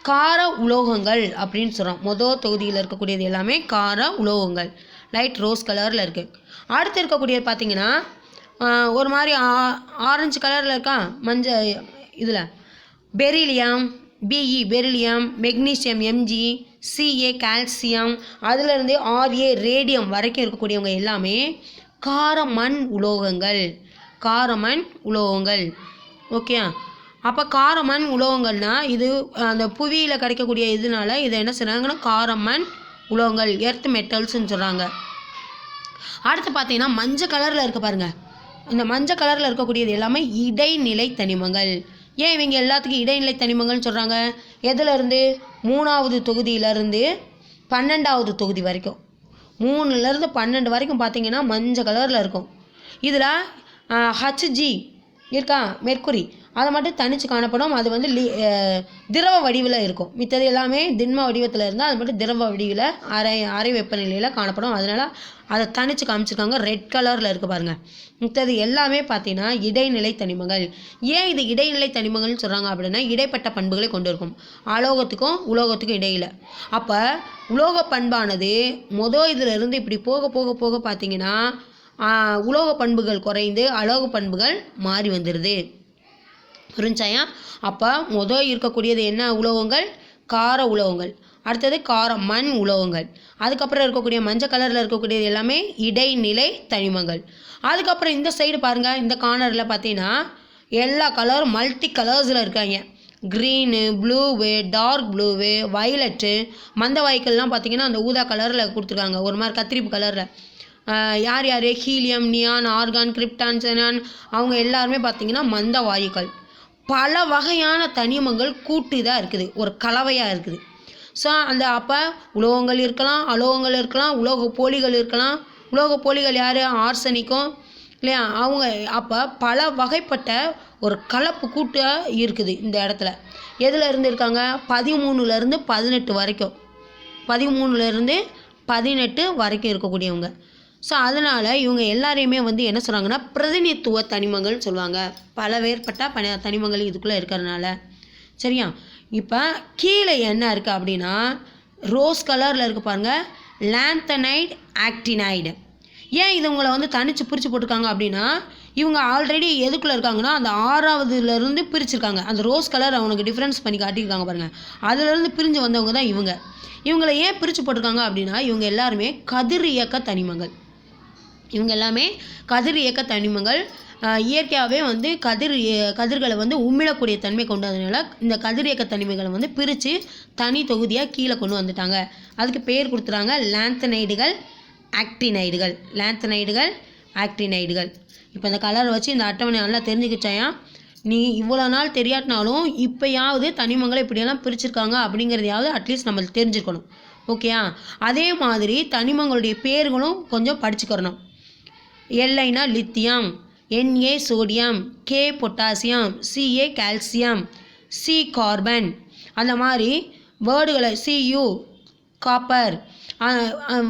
கார உலோகங்கள் அப்படின்னு சொல்கிறோம். மொதல் தொகுதியில் இருக்கக்கூடியது எல்லாமே கார உலோகங்கள், லைட் ரோஸ் கலரில் இருக்குது. அடுத்து இருக்கக்கூடியது பார்த்திங்கன்னா ஒரு மாதிரி ஆரஞ்சு கலரில் இருக்கா மஞ்சள். இதில் beryllium, BE beryllium, magnesium MG, CA calcium, அதிலிருந்து ஆர்ஏ ரேடியம் வரைக்கும் இருக்கக்கூடியவங்க எல்லாமே காரமண் உலோகங்கள். காரமண் உலோகங்கள். ஓகே, அப்போ காரமண் உலோகங்கள்னால் இது அந்த புவியில் கிடைக்கக்கூடிய இதனால இதை என்ன செய்கிறாங்கன்னா காரமண் உலோகங்கள், எர்த் மெட்டல்ஸ்ன்னு சொல்கிறாங்க. அடுத்து பார்த்தீங்கன்னா மஞ்சள் கலரில் இருக்க பாருங்கள். இந்த மஞ்சள் கலரில் இருக்கக்கூடியது எல்லாமே இடைநிலை தனிமங்கள். ஏன் இவங்க எல்லாத்துக்கும் இடைநிலை தனிமங்கள்னு சொல்கிறாங்க? எதுலேருந்து? 3வது தொகுதியிலேருந்து 12வது தொகுதி வரைக்கும், 3லேருந்து 12 வரைக்கும் பார்த்தீங்கன்னா மஞ்சள் கலரில் இருக்கும். இதில் ஹச்ஜி இருக்கா, மெர்க்குரி, அதை மட்டும் தனித்து காணப்படும். அது வந்து திரவ வடிவில் இருக்கும். மித்தது எல்லாமே திண்ம வடிவத்தில் இருந்தால் அது மட்டும் திரவ வடிவில் அரை வெப்பநிலையில் காணப்படும். அதனால் அதை தனித்து காமிச்சிருக்காங்க. ரெட் கலரில் இருக்குது பாருங்கள். மித்தது எல்லாமே பார்த்தீங்கன்னா இடைநிலை தனிமங்கள். ஏன் இது இடைநிலை தனிமங்கள்னு சொல்கிறாங்க அப்படின்னா இடைப்பட்ட பண்புகளை கொண்டு இருக்கும் அலோகத்துக்கும் உலோகத்துக்கும் இடையில். அப்போ உலோக பண்பானது இதிலிருந்து இப்படி போக போக போக பார்த்தீங்கன்னா உலோக பண்புகள் குறைந்து அலோக பண்புகள் மாறி வந்துடுது. புரிஞ்சாயா? அப்போ இருக்கக்கூடியது என்ன உலோகங்கள்? கார உலோகங்கள். அடுத்தது கார மண் உலோகங்கள். அதுக்கப்புறம் இருக்கக்கூடிய மஞ்சள் கலரில் இருக்கக்கூடியது எல்லாமே இடைநிலை தனிமங்கள். அதுக்கப்புறம் இந்த சைடு பாருங்கள், இந்த கார்னரில் பார்த்தீங்கன்னா எல்லா கலரும் மல்டி கலர்ஸில் இருக்காங்க. க்ரீனு, ப்ளூவு, டார்க் ப்ளூவு, வயலட்டு, மந்த வாய்க்கள்லாம் பார்த்தீங்கன்னா அந்த ஊதா கலரில் கொடுத்துருக்காங்க, ஒரு மாதிரி கத்திரிப்பு கலரில். யார் யார்? Helium, neon, argon, krypton, xenon, அவங்க எல்லாருமே பார்த்தீங்கன்னா மந்த வாயுக்கள். பல வகையான தனிமங்கள் கூட்டு தான் இருக்குது, ஒரு கலவையாக இருக்குது. ஸோ அந்த அப்போ உலோகங்கள் இருக்கலாம், அலோகங்கள் இருக்கலாம், உலோக போலிகள் இருக்கலாம். உலோக போலிகள் யார்? ஆர்சனிக்கும் இல்லையா அவங்க. அப்போ பல வகைப்பட்ட ஒரு கலப்பு கூட்டாக இருக்குது இந்த இடத்துல. எதில் இருந்து இருக்காங்க? 13லேருந்து 18 வரைக்கும், 13லேருந்து 18 வரைக்கும் இருக்கக்கூடியவங்க. ஸோ அதனால் இவங்க எல்லாரையுமே வந்து என்ன சொல்கிறாங்கன்னா பிரதிநிதித்துவ தனிமங்கள்னு சொல்லுவாங்க. பல வேறுபட்ட தனிமங்கள் இதுக்குள்ளே இருக்கிறதுனால. சரியா? இப்போ கீழே என்ன இருக்குது அப்படின்னா ரோஸ் கலரில் இருக்குது பாருங்கள், லாந்தனைடு, ஆக்டினைடு. ஏன் இது உங்களை வந்து தனித்து பிரித்து போட்டிருக்காங்க அப்படின்னா இவங்க ஆல்ரெடி எதுக்குள்ளே இருக்காங்கன்னா அந்த 6வதுலேருந்து பிரிச்சுருக்காங்க. அந்த ரோஸ் கலர் அவனுக்கு டிஃப்ரென்ஸ் பண்ணி காட்டியிருக்காங்க பாருங்கள். அதுலேருந்து பிரிஞ்சு வந்தவங்க தான் இவங்க. இவங்களை ஏன் பிரித்து போட்டிருக்காங்க அப்படின்னா இவங்க எல்லாருமே கதிர் இயக்க தனிமங்கள். இவங்க எல்லாமே கதிர் இயக்க தனிமங்கள். இயற்கையாகவே வந்து கதிர்களை வந்து உமிழக்கூடிய தன்மை கொண்டதுனால இந்த கதிர் இயக்க தனிமங்களை வந்து பிரித்து தனி தொகுதியாக கீழே கொண்டு வந்துட்டாங்க. அதுக்கு பேர் கொடுத்துறாங்க லாந்தனைடுகள், ஆக்டினைடுகள். லாந்தனைடுகள், ஆக்டினைடுகள். இப்போ இந்த கலரை வச்சு இந்த அட்டவணை நல்லா தெரிஞ்சுக்கிச்சாயா? நீ இவ்வளோ நாள் தெரியாட்டினாலும் இப்போயாவது தனிமங்களை இப்படியெல்லாம் பிரிச்சிருக்காங்க அப்படிங்கிறதையாவது அட்லீஸ்ட் நம்மளுக்கு தெரிஞ்சுக்கணும். ஓகேயா? அதே மாதிரி தனிமங்களுடைய பேர்களும் கொஞ்சம் படிச்சுக்கிறணும். எல்லைனா lithium, Na sodium, K potassium, Ca calcium, C carbon, அந்த மாதிரி வேர்டுகளை Cu காப்பர்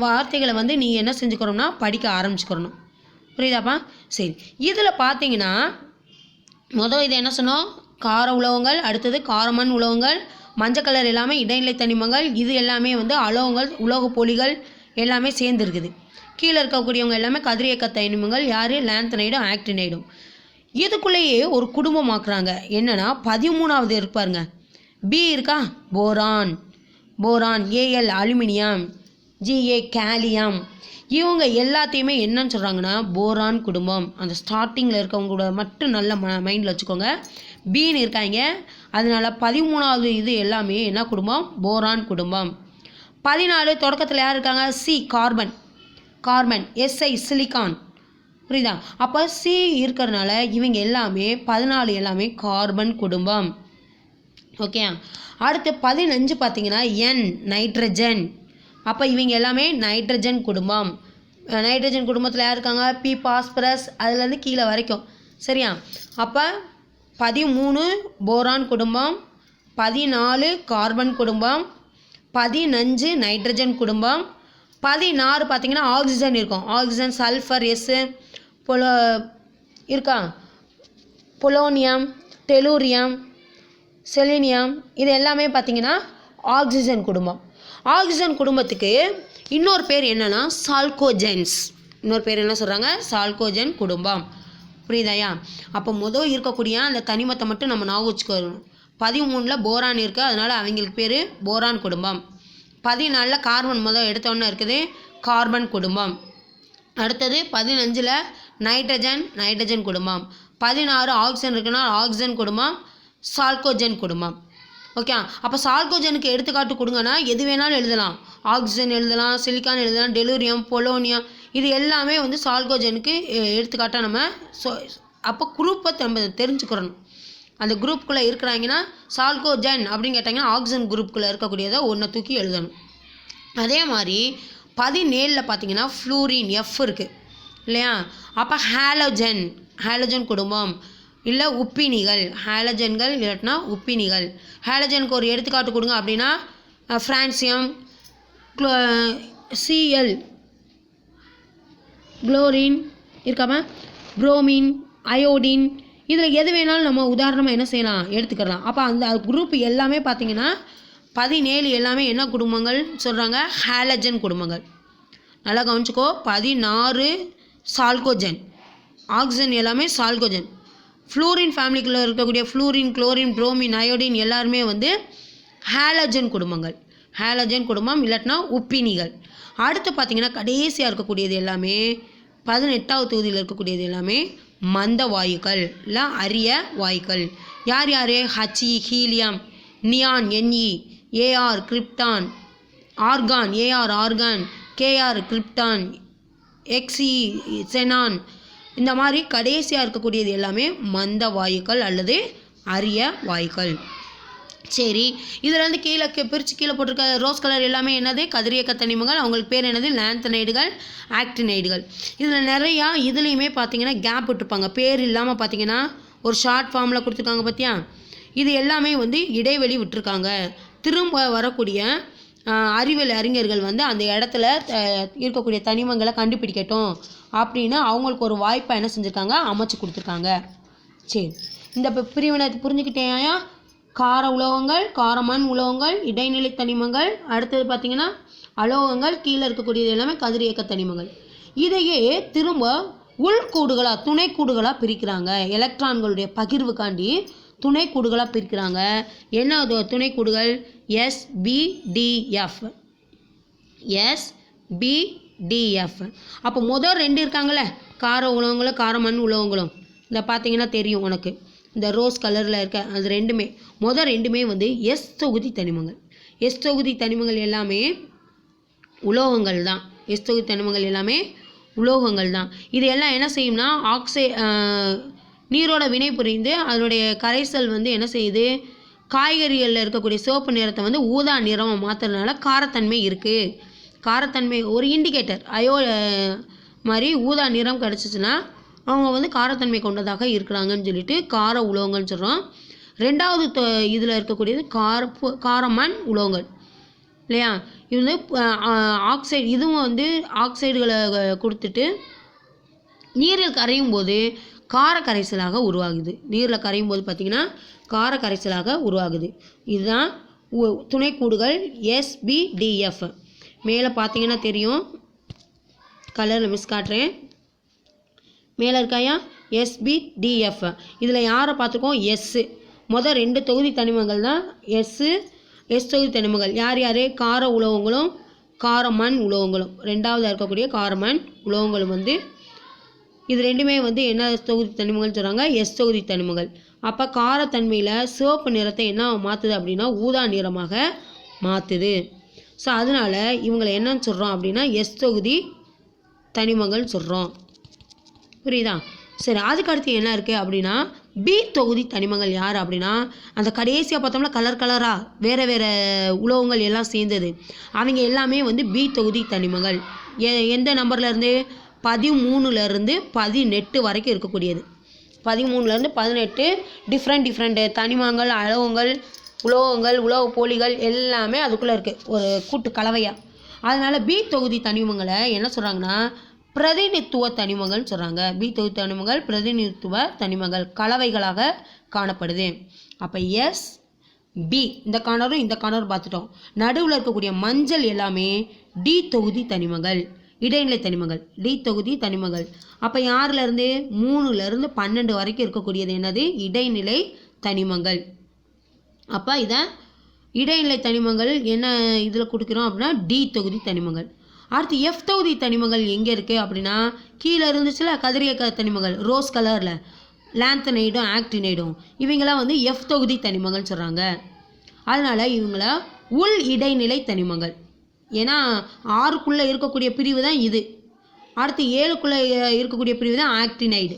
வார்த்தைகளை வந்து நீ என்ன செஞ்சுக்கிறோம்னா படிக்க ஆரம்பிச்சுக்கிறணும். புரியுதாப்பா? சரி, இதில் பார்த்தீங்கன்னா இதை என்ன சொன்னோம்? கார உலோகங்கள், அடுத்தது காரமண் உலோகங்கள், மஞ்சள் கலர் எல்லாமே இடைநிலை தனிமங்கள். இது எல்லாமே வந்து அலோகங்கள், உலோக போலிகள் எல்லாமே சேர்ந்துருக்குது. கீழே இருக்கக்கூடியவங்க எல்லாமே கதிரியக்க தனிமங்கள். யார்? லாந்தனைடும், ஆக்டினைடும். இதுக்குள்ளேயே ஒரு குடும்பமாக்குறாங்க. என்னன்னா 13வது இருப்பாருங்க, பி இருக்கா, boron. Boron, AL aluminium, GA gallium. இவங்க எல்லாத்தையுமே என்னன்னு சொல்கிறாங்கன்னா போரான் குடும்பம். அந்த ஸ்டார்டிங்கில் இருக்கவங்க கூட மட்டும் நல்ல மைண்டில் வச்சுக்கோங்க. பீன்னு இருக்காங்க. அதனால 13வது இது எல்லாமே என்ன குடும்பம், போரான் குடும்பம். 14 தொடக்கத்தில் யார் இருக்காங்க, C carbon. Carbon, SI silicon. புரியுதா? அப்போ சி இருக்கிறதுனால இவங்க எல்லாமே 14 எல்லாமே கார்பன் குடும்பம். ஓகே. அடுத்து 15 பார்த்தீங்கன்னா என் நைட்ரஜன். அப்போ இவங்க எல்லாமே நைட்ரஜன் குடும்பம். நைட்ரஜன் குடும்பத்தில் யார் இருக்காங்க, பி பாஸ்பரஸ், அதுலேருந்து கீழே வரைக்கும். சரியா? அப்போ 13 போரான் குடும்பம், 14 கார்பன் குடும்பம், 15 நைட்ரஜன் குடும்பம், 16 பார்த்தீங்கன்னா ஆக்சிஜன் இருக்கும். ஆக்சிஜன், சல்ஃபர், எஸ் இருக்கா, பொலோனியம், டெலூரியம், செலினியம், இது எல்லாமே பார்த்தீங்கன்னா ஆக்சிஜன் குடும்பம். ஆக்சிஜன் குடும்பத்துக்கு இன்னொரு பேர் என்னன்னா சால்கோஜென்ஸ். இன்னொரு பேர் என்ன சொல்கிறாங்க, சால்கோஜன் குடும்பம். புரியுதாயா? அப்போ முதல் இருக்கக்கூடிய அந்த தனிமத்தை மட்டும் நம்ம ஞாபகம் வச்சுக்கணும். 13 போரான் இருக்குது, அதனால் அவங்களுக்கு பேர் போரான் குடும்பம். 14 கார்பன் முதல் எடுத்தோன்னே இருக்குது, கார்பன் குடும்பம். அடுத்தது 15 நைட்ரஜன், நைட்ரஜன் குடும்பம். 16 ஆக்சிஜன் இருக்குன்னா ஆக்சிஜன் குடும்பம், சால்கோஜன் குடும்பம். ஓகே. அப்போ சால்கோஜனுக்கு எடுத்துக்காட்டு கொடுங்கன்னா எது வேணாலும் எழுதலாம். ஆக்சிஜன் எழுதலாம், சிலிக்கான் எழுதலாம், டெலூரியம், பொலோனியம், இது எல்லாமே வந்து சால்கோஜனுக்கு எடுத்துக்காட்டாக நம்ம அப்போ குரூப்பை நம்ம தெரிஞ்சுக்கிறணும். அந்த குரூப்புக்குள்ளே இருக்கிறாங்கன்னா சால்கோஜன் அப்படின்னு கேட்டாங்கன்னா ஆக்சிஜன் குரூப்புக்குள்ளே இருக்கக்கூடியதை ஒன்றை தூக்கி எழுதணும். அதே மாதிரி 17 பார்த்தீங்கன்னா ஃப்ளூரின், எஃப் இருக்குது இல்லையா? அப்போ ஹாலோஜன், ஹாலோஜன் குடும்பம். இல்லை உப்பினிகள், ஹாலஜன்கள் இல்லாட்டினா உப்பினிகள். ஹாலஜனுக்கு ஒரு எடுத்துக்காட்டு கொடுங்க அப்படின்னா ஃப்ரான்சியம், சிஎல், குளோரின் இருக்காம, புரோமின், அயோடின், இதில் எது வேணாலும் நம்ம உதாரணமாக என்ன செய்யலாம், எடுத்துக்கலாம். அப்போ அந்த குரூப் எல்லாமே பார்த்தீங்கன்னா 17 எல்லாமே என்ன குடும்பங்கள் சொல்கிறாங்க, ஹாலஜன் குடும்பங்கள். நல்லா கவனிச்சுக்கோ. 16 சால்கோஜன், ஆக்சிஜன் எல்லாமே சால்கோஜன். ஃப்ளூரின் ஃபேமிலிக்குள்ளே இருக்கக்கூடிய ஃப்ளூரின், குளோரின், புரோமின், அயோடின் எல்லாருமே வந்து ஹாலஜன் குடும்பங்கள். ஹாலஜன் குடும்பம் இல்லாட்டினா உப்பினிகள். அடுத்து பார்த்தீங்கன்னா கடைசியாக இருக்கக்கூடியது எல்லாமே 18வது தொகுதியில் இருக்கக்கூடியது எல்லாமே மந்த வாயுக்கள் இல்லை அரிய வாயுக்கள். யார் யார், HE helium, neon NE, AR krypton, argon AR argon, KR krypton, XE xenon. இந்த மாதிரி கடைசியாக இருக்கக்கூடியது எல்லாமே மந்த வாயுக்கள் அல்லது அரிய வாயுக்கள். சரி, இதில் வந்து கீழே பிரித்து கீழே போட்டிருக்க ரோஸ் கலர் எல்லாமே என்னது, கதிரியக்க தனிமங்கள். அவங்களுக்கு பேர் என்னது, லாந்தனைடுகள், ஆக்டினைடுகள். இதில் நிறையா இதுலேயுமே பார்த்தீங்கன்னா கேப் விட்டுருப்பாங்க, பேர் இல்லாமல் பார்த்தீங்கன்னா ஒரு ஷார்ட் ஃபார்மில் கொடுத்துருக்காங்க பார்த்தியா. இது எல்லாமே வந்து இடைவெளி விட்டுருக்காங்க. திரும்ப வரக்கூடிய அறிவியல் அறிஞர்கள் வந்து அந்த இடத்துல இருக்கக்கூடிய தனிமங்களை கண்டுபிடிக்கட்டும் அப்படின்னு அவங்களுக்கு ஒரு வாய்ப்பை என்ன செஞ்சுருக்காங்க, அமைச்சு கொடுத்துருக்காங்க. சரி, இந்த பிரிவினை புரிஞ்சுக்கிட்டேயா? கார உலோகங்கள், காரமண் உலோகங்கள், இடைநிலை தனிமங்கள், அடுத்தது பார்த்திங்கன்னா அலோகங்கள், கீழே இருக்கக்கூடியது எல்லாமே கதிரியக்க தனிமங்கள். இதையே திரும்ப உள்கூடுகளாக துணைக்கூடுகளாக பிரிக்கிறாங்க. எலக்ட்ரான்களுடைய பகிர்வுக்காண்டி துணைக்கூடுகளாக பிரிக்கிறாங்க. என்ன துணைக்கூடுகள், SBDF. அப்போ முதல் 2 இருக்காங்களே, கார உலோகங்களும் காரமண் உலோகங்களும், இந்த பார்த்தீங்கன்னா தெரியும் உனக்கு, இந்த ரோஸ் கலரில் இருக்க அது ரெண்டுமே முதல் 2மே வந்து S தொகுதி தனிமங்கள். S தொகுதி தனிமங்கள் எல்லாமே உலோகங்கள் தான். S தொகுதி தனிமங்கள் எல்லாமே உலோகங்கள் தான். இது எல்லாம் என்ன செய்யும்னா நீரோட வினை புரிந்து அதனுடைய கரைசல் வந்து என்ன செய்யுது, காய்கறிகளில் இருக்கக்கூடிய சிவப்பு நிறத்தை வந்து ஊதா நிறமாக மாற்றுறதுனால காரத்தன்மை இருக்குது. காரத்தன்மை ஒரு இண்டிகேட்டர், மாதிரி ஊதா நிறம் கிடச்சிச்சின்னா அவங்க வந்து காரத்தன்மை கொண்டதாக இருக்கிறாங்கன்னு சொல்லிட்டு கார உலோகங்கள்னு சொல்கிறோம். 2வது இதில் இருக்கக்கூடியது காரமண் உலோகங்கள் இல்லையா. இது வந்து ஆக்சைடு, இதுவும் வந்து ஆக்சைடுகளை கொடுத்துட்டு நீரில் கரையும் போது கார கரைசலாக உருவாகுது. நீரில் கரையும் போது பார்த்திங்கன்னா கார கரைசலாக உருவாகுது. இதுதான் துணைக்கூடுகள் SBDF. மேலே பார்த்தீங்கன்னா தெரியும், கலரில் மிஸ் காட்டுறேன், மேலே இருக்காயா SBDF. இதில் யாரை பார்த்துருக்கோம்? எஸ்ஸு. மொதல் 2 தொகுதி தனிமங்கள் தான் எஸ் தொகுதி தனிமங்கள். யார் யார்? கார உலோகங்களும் காரமண் உலோகங்களும். ரெண்டாவதாக இருக்கக்கூடிய காரமண் உலோகங்களும் வந்து இது ரெண்டுமே வந்து என்ன தொகுதி தனிமங்கள்னு சொல்கிறாங்க? எஸ் தொகுதி தனிமங்கள். அப்போ காரத்தன்மையில் சிவப்பு நிறத்தை என்ன மாற்றுது அப்படின்னா ஊதா நிறமாக மாற்றுது. ஸோ அதனால் இவங்களை என்னன்னு சொல்கிறோம் அப்படின்னா எஸ் தொகுதி தனிமங்கள்னு சொல்கிறோம். புரியுதா? சரி, அதுக்கு அடுத்து என்ன இருக்குது அப்படின்னா பி தொகுதி தனிமங்கள் யார் அப்படின்னா அந்த கடைசியாக பார்த்தோம்னா கலர் கலராக வேறு வேறு உலோகங்கள் எல்லாம் சேர்ந்தது. அவங்க எல்லாமே வந்து பி தொகுதி தனிமங்கள். எந்த நம்பர்லேருந்து? 13லேருந்து 18 வரைக்கும் இருக்கக்கூடியது. 13லேருந்து 18 டிஃப்ரெண்ட் தனிமங்கள், அலோகங்கள், உலோகங்கள், உலோக போலிகள் எல்லாமே அதுக்குள்ளே இருக்குது ஒரு கூட்டு கலவையாக. அதனால் பி தொகுதி தனிமங்களை என்ன சொல்கிறாங்கன்னா பிரதிநிதித்துவ தனிமங்கள்னு சொல்கிறாங்க. பி தொகுதி தனிமங்கள் பிரதிநிதித்துவ தனிமங்கள் கலவைகளாக காணப்படுது. அப்போ எஸ் பி இந்த கார்னரும் இந்த கார்னரும் பார்த்துட்டோம். நடுவில் இருக்கக்கூடிய மஞ்சள் எல்லாமே டி தொகுதி தனிமங்கள், இடைநிலை தனிமங்கள், டி தொகுதி தனிமங்கள். அப்போ யாரிலேருந்து? 3லேருந்து 12 வரைக்கும் இருக்கக்கூடியது என்னது? இடைநிலை தனிமங்கள். அப்போ இதை இடைநிலை தனிமங்கள் என்ன இதில் கொடுக்குறோம் அப்படின்னா டி தொகுதி தனிமங்கள். அடுத்து எஃப் தொகுதி தனிமங்கள் எங்கே இருக்குது அப்படின்னா கீழே இருந்துச்சுல கதிரியக்க தனிமங்கள் ரோஸ் கலரில் லாந்தனைடும் ஆக்டினைடும் இவங்களாம் வந்து எஃப் தொகுதி தனிமங்கள்னு சொல்கிறாங்க. அதனால் இவங்கள உள் இடைநிலை தனிமங்கள். ஏன்னா 6க்குள்ளே இருக்கக்கூடிய பிரிவு தான் இது. அடுத்து 7க்குள்ளே இருக்கக்கூடிய பிரிவு தான் ஆக்டினைடு.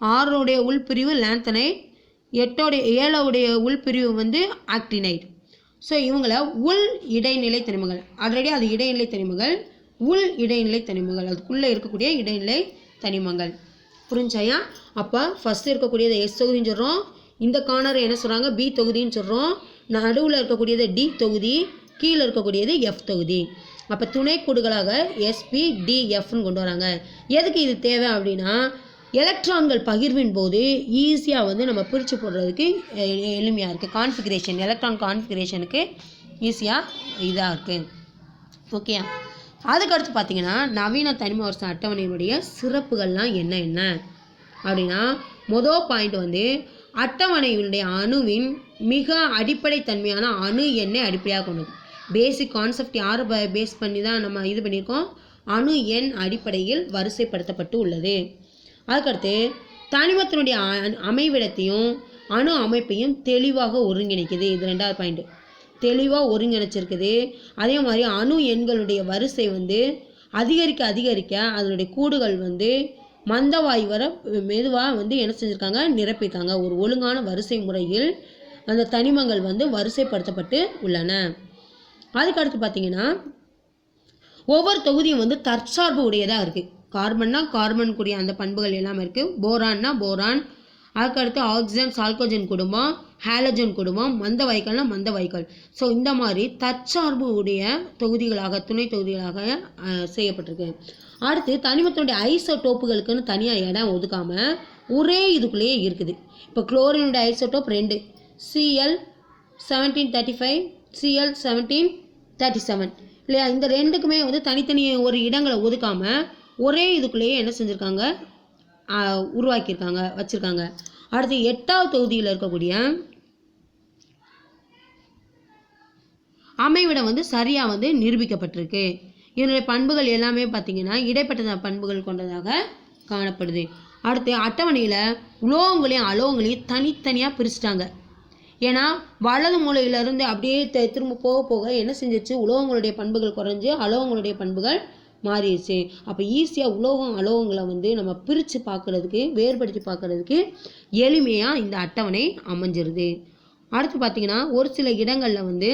6உடைய உள்பிரிவு லாந்தனைடு, 7உடைய உள்பிரிவு வந்து ஆக்டினைடு. ஸோ இவங்கள உள் இடைநிலை தனிமங்கள். ஆல்ரெடி அது இடைநிலை தனிமங்கள், உள் இடைநிலை தனிமங்கள், அதுக்குள்ளே இருக்கக்கூடிய இடைநிலை தனிமங்கள். புரிஞ்சாயா? அப்போ ஃபஸ்ட்டு இருக்கக்கூடியது எஸ் தொகுதின்னு சொல்கிறோம், இந்த கார்னர் என்ன சொல்கிறாங்க பி தொகுதின்னு சொல்கிறோம், நடுவில் இருக்கக்கூடியது டி தொகுதி, கீழே இருக்கக்கூடியது எஃப் தொகுதி. அப்போ துணைக்கூடுகளாக SPDFன்னு கொண்டு வராங்க. எதுக்கு இது தேவை அப்படின்னா எலக்ட்ரான்கள் பகிர்வின் போது ஈஸியாக வந்து நம்ம பிரித்து போடுறதுக்கு எளிமையாக இருக்குது. கான்ஃபிகரேஷன், எலக்ட்ரான் கான்ஃபிகரேஷனுக்கு ஈஸியாக இதாக இருக்குது. ஓகே, அதுக்கடுத்து பார்த்திங்கன்னா நவீன தனிம வரிசை அட்டவணையினுடைய சிறப்புகள்லாம் என்ன அப்படின்னா மொதல் பாயிண்ட் வந்து அட்டவணையினுடைய அணுவின் மிக அடிப்படை தன்மையான அணு எண்ணை அடிப்படையாக கொண்டது. பேசிக் கான்செப்ட் யாரை பேஸ் பண்ணி தான் நம்ம இது பண்ணியிருக்கோம்? அணு எண் அடிப்படையில் வரிசைப்படுத்தப்பட்டு உள்ளது. அதுக்கடுத்து தனிமத்தினுடைய அமைவிடத்தையும் அணு அமைப்பையும் தெளிவாக ஒருங்கிணைக்குது. இது 2வது பாயிண்ட், தெளிவாக ஒருங்கிணைச்சிருக்குது. அதே மாதிரி அணு எண்களுடைய வரிசை வந்து அதிகரிக்க அதனுடைய கூடுகள் வந்து மந்தவாயு வர மெதுவாக வந்து என்ன செஞ்சுருக்காங்க? நிரப்பியிருக்காங்க. ஒரு ஒழுங்கான வரிசை முறையில் அந்த தனிமங்கள் வந்து வரிசைப்படுத்தப்பட்டு உள்ளன. அதுக்கடுத்து பார்த்திங்கன்னா ஒவ்வொரு தொகுதியும் வந்து தற்சார்பு உடையதாக இருக்குது. கார்பன்னா கார்பன் கூடிய அந்த பண்புகள் எல்லாமே இருக்குது. போரான்னா போரான், அதுக்கடுத்து ஆக்சிஜன் சால்கோஜன் குடும்பம், ஹாலஜன் குடும்பம், மந்த வாய்க்கல்னா மந்த வாய்க்கால். ஸோ இந்த மாதிரி தற்சார்பு உடைய தொகுதிகளாக துணை தொகுதிகளாக செய்யப்பட்டிருக்கு. அடுத்து தனிமத்தினுடைய ஐசோடோப்புகளுக்குன்னு தனியாக இடம் ஒதுக்காமல் ஒரே இதுக்குள்ளேயே இருக்குது. இப்போ குளோரினுடைய ஐசோடோப் 2 Cl1735 Cl1737 இல்லையா? இந்த ரெண்டுக்குமே வந்து தனித்தனி ஒரு இடங்களை ஒதுக்காமல் ஒரே இதுக்குள்ளேயே என்ன செஞ்சுருக்காங்க? உருவாக்கியிருக்காங்க, வச்சுருக்காங்க. அடுத்து 8வது தொகுதியில் இருக்கக்கூடிய அமைவிடம் வந்து சரியாக வந்து நிரூபிக்கப்பட்டிருக்கு. இதனுடைய பண்புகள் எல்லாமே பார்த்திங்கன்னா இடைப்பட்ட பண்புகள் கொண்டதாக காணப்படுது. அடுத்து அட்டவணையில் உலோகங்களையும் அலோகங்களையும் தனித்தனியாக பிரிச்சுட்டாங்க. ஏன்னா வலது மூலையிலேருந்து அப்படியே திரும்ப போக என்ன செஞ்சிச்சு? உலோகங்களுடைய பண்புகள் குறைஞ்சி அலோகங்களுடைய பண்புகள் மாறிடுச்சு. அப்போ ஈஸியாக உலோகம் அலோகங்களை வந்து நம்ம பிரித்து பார்க்குறதுக்கு வேறுபடுத்தி பார்க்குறதுக்கு எளிமையாக இந்த அட்டவணை அமைஞ்சிருது. அடுத்து பார்த்திங்கன்னா ஒரு சில இடங்களில் வந்து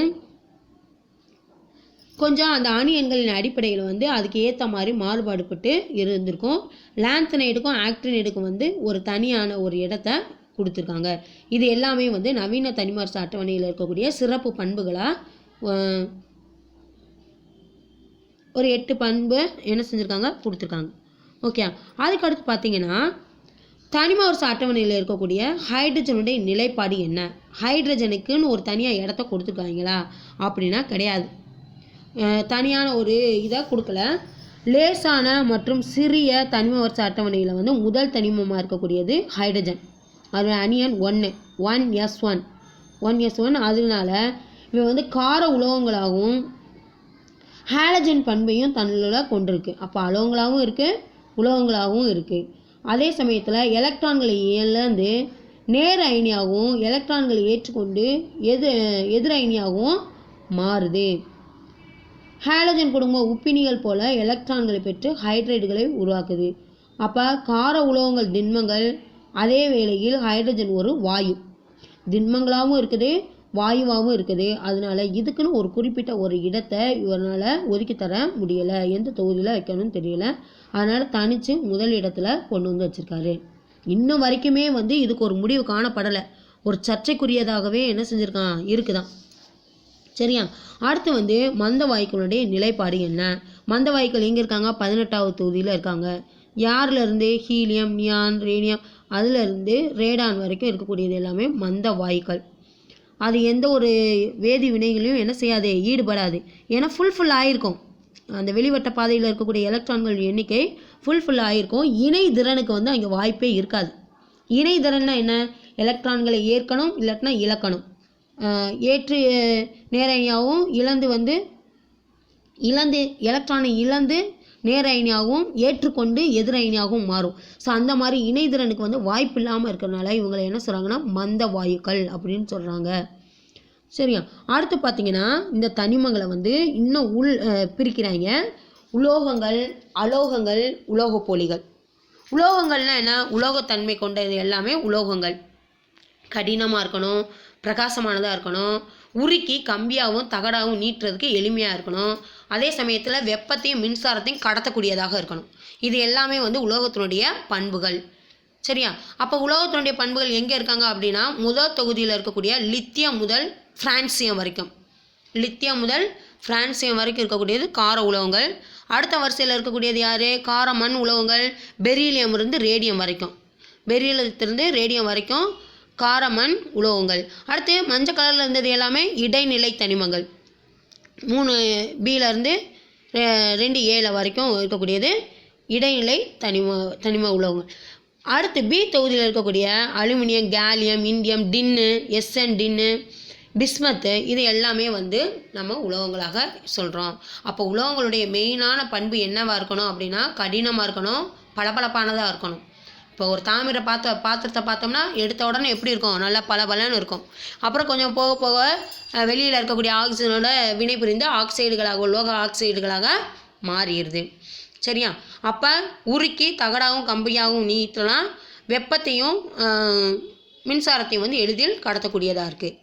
கொஞ்சம் அந்த அணு எண்களின் அடிப்படையில் வந்து அதுக்கு ஏற்ற மாதிரி மாறுபாடுபட்டு இருந்திருக்கும். லாந்தனைடுக்கும் ஆக்டினைடுக்கும் வந்து ஒரு தனியான ஒரு இடத்த கொடுத்துருக்காங்க. இது எல்லாமே வந்து நவீன தனிம வரிசை அட்டவணையில் இருக்கக்கூடிய சிறப்பு பண்புகளாக ஒரு 8 பண்பு என்ன செஞ்சுருக்காங்க? கொடுத்துருக்காங்க. ஓகே, அதுக்கடுத்து பார்த்திங்கன்னா தனிம வரிசை அட்டவணையில் இருக்கக்கூடிய ஹைட்ரஜனுடைய நிலைப்பாடு என்ன? ஹைட்ரஜனுக்குன்னு ஒரு தனியாக இடத்த கொடுத்துருக்காங்களா அப்படின்னா கிடையாது. தனியான ஒரு இதை கொடுக்கல. லேசான மற்றும் சிறிய தனிம வரிசை அட்டவணையில் வந்து முதல் தனிமமாக இருக்கக்கூடியது ஹைட்ரஜன். அது அணியன் 1s1 அதனால இவன் வந்து கார உலோகங்களாகவும் ஹாலஜன் பண்பையும் தன்னில் கொண்டிருக்கு. அப்போ அலோகங்களாகவும் இருக்குது, உலோகங்களாகவும் இருக்குது. அதே சமயத்தில் எலக்ட்ரான்களை இழந்து நேர் அயனியாகவும் எலக்ட்ரான்களை ஏற்றுக்கொண்டு எதிர் அயனியாகவும் மாறுது. ஹாலஜன் குடும்ப உப்பினிகள் போல எலக்ட்ரான்களை பெற்று ஹைட்ரைடுகளை உருவாக்குது. அப்போ கார உலோகங்கள் திண்மங்கள், அதே வேளையில் ஹைட்ரஜன் ஒரு வாயு, திண்மங்களாகவும் இருக்குது, வாயுவாகவும் இருக்குது. அதனால இதுக்குன்னு ஒரு குறிப்பிட்ட ஒரு இடத்தை இவரால் ஒதுக்கி தர முடியலை, எந்த தொகுதியில் வைக்கணும்னு தெரியல. அதனால் தனித்து முதல் இடத்துல கொண்டு வந்து வச்சுருக்காரு. இன்னும் வரைக்குமே வந்து இதுக்கு ஒரு முடிவு காணப்படலை, ஒரு சர்ச்சைக்குரியதாகவே என்ன செஞ்சுருக்கான் இருக்குதான். சரியா? அடுத்து வந்து மந்த வாயுக்களுடைய நிலைப்பாடு என்ன? மந்த வாயுக்கள் எங்கே இருக்காங்க? 18வது தொகுதியில் இருக்காங்க. யார்லேருந்து? ஹீலியம், நியான், ரேடியம், அதுலேருந்து ரேடான் வரைக்கும் இருக்கக்கூடியது எல்லாமே மந்த வாயுக்கள். அது எந்த ஒரு வேதி வினைகளையும் என்ன செய்யாது, ஈடுபடாது. ஏன்னா ஃபுல் ஆகிருக்கும். அந்த வெளிவட்ட பாதையில் இருக்கக்கூடிய எலக்ட்ரான்கள் எண்ணிக்கை ஃபுல் ஆகிருக்கும். இணை திறனுக்கு வந்து அங்கே வாய்ப்பே இருக்காது. இணை திறன்னா என்ன? எலக்ட்ரான்களை ஏற்கணும், இல்லாட்டினா இழக்கணும். ஏற்று நேர அயனியாகவும் இழந்து எலக்ட்ரானை இழந்து நேர அயனியாகவும் ஏற்றுக்கொண்டு எதிர் அயனியாகவும் மாறும். ஸோ அந்த மாதிரி இணைதிறனுக்கு வந்து வாய்ப்பு இல்லாமல் இருக்கிறதுனால இவங்களை என்ன சொல்கிறாங்கன்னா மந்த வாயுக்கள் அப்படின்னு சொல்கிறாங்க. சரியா? அடுத்து பார்த்தீங்கன்னா இந்த தனிமங்களை வந்து இன்னும் பிரிக்கிறாங்க. உலோகங்கள், அலோகங்கள், உலோகப்போலிகள். உலோகங்கள்னால் என்ன? உலோகத்தன்மை கொண்டது எல்லாமே உலோகங்கள். கடினமாக இருக்கணும், பிரகாசமானதாக இருக்கணும், உருக்கி கம்பியாகவும் தகடாகவும் நீட்டுறதுக்கு எளிமையாக இருக்கணும், அதே சமயத்தில் வெப்பத்தையும் மின்சாரத்தையும் கடத்தக்கூடியதாக இருக்கணும். இது எல்லாமே வந்து உலோகத்தினுடைய பண்புகள். சரியா? அப்போ உலோகத்தினுடைய பண்புகள் எங்கே இருக்காங்க அப்படின்னா முதல் தொகுதியில் இருக்கக்கூடிய லித்தியம் முதல் பிரான்சியம் வரைக்கும், லித்தியம் முதல் பிரான்சியம் வரைக்கும் இருக்கக்கூடியது கார உலோகங்கள். அடுத்த வரிசையில் இருக்கக்கூடியது யார்? கார மண் உலோகங்கள். பெரிலியம் இருந்து ரேடியம் வரைக்கும், பெரிலியத்திலிருந்து ரேடியம் வரைக்கும் காரமண் உலோகங்கள். அடுத்து மஞ்சள் கலரில் இருந்தது எல்லாமே இடைநிலை தனிமங்கள். 3Bலேருந்து 2A வரைக்கும் இருக்கக்கூடியது இடைநிலை தனிம உலோகங்கள். அடுத்து பி தொகுதியில் இருக்கக்கூடிய அலுமினியம், கேலியம், இண்டியம், டின்னு, எஸ்என் டின்னு, பிஸ்மத்து, இது எல்லாமே வந்து நம்ம உலோகங்களாக சொல்கிறோம். அப்போ உலோகங்களுடைய மெயினான பண்பு என்னவாக இருக்கணும் அப்படின்னா கடினமாக இருக்கணும், பளபளப்பானதாக இருக்கணும். இப்போ ஒரு தாமிர பாத்திரத்தை பார்த்தோம்னா எடுத்த உடனே எப்படி இருக்கும்? நல்லா பளபளன்னு இருக்கும். அப்புறம் கொஞ்சம் போக போக வெளியில் இருக்கக்கூடிய ஆக்சிஜனோட வினை புரிந்து ஆக்சைடுகளாக, உலோக ஆக்சைடுகளாக மாறிடுது. சரியா? அப்போ உருக்கி தகடாகவும் கம்பியாகவும் நீட்டலாம், வெப்பத்தையும் மின்சாரத்தையும் வந்து எளிதில் கடத்தக்கூடியதாக இருக்குது.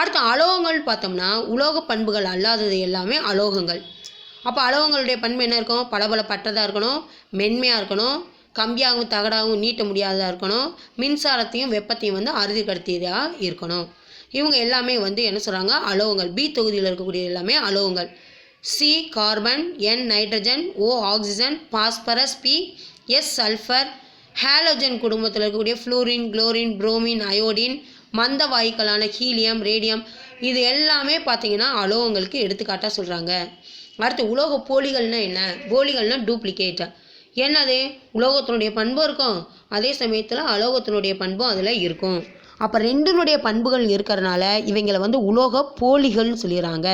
அடுத்து அலோகங்கள் பார்த்தோம்னா உலோக பண்புகள் அல்லாதது எல்லாமே அலோகங்கள். அப்போ அலோகங்களுடைய பண்பு என்ன இருக்கும்? பளபளப்பற்றதாக இருக்கணும், மென்மையாக இருக்கணும், கம்பியாகவும் தகடாகவும் நீட்ட முடியாததாக இருக்கணும், மின்சாரத்தையும் வெப்பத்தையும் வந்து அறுதி கடத்தியதாக இருக்கணும். இவங்க எல்லாமே வந்து என்ன சொல்கிறாங்க? அலோகங்கள். பி தொகுதியில் இருக்கக்கூடிய எல்லாமே அலோகங்கள். C carbon, N nitrogen, O oxygen, phosphorus, P S sulphur, halogen குடும்பத்தில் இருக்கக்கூடிய ஃப்ளூரின், குளோரின், புரோமின், அயோடின், மந்த வாயுக்களான ஹீலியம், ரேடியம், இது எல்லாமே பார்த்திங்கன்னா அலோகங்களுக்கு எடுத்துக்காட்டாக சொல்கிறாங்க. அடுத்து உலோக போலிகள்னால் என்ன? போலிகள்னால் டூப்ளிகேட். என்னது? உலோகத்தினுடைய பண்பும் இருக்கும், அதே சமயத்தில் அலோகத்தினுடைய பண்பும் அதில் இருக்கும். அப்போ ரெண்டினுடைய பண்புகள் இருக்கிறதுனால இவங்களை வந்து உலோக போலிகள்னு சொல்லிடுறாங்க.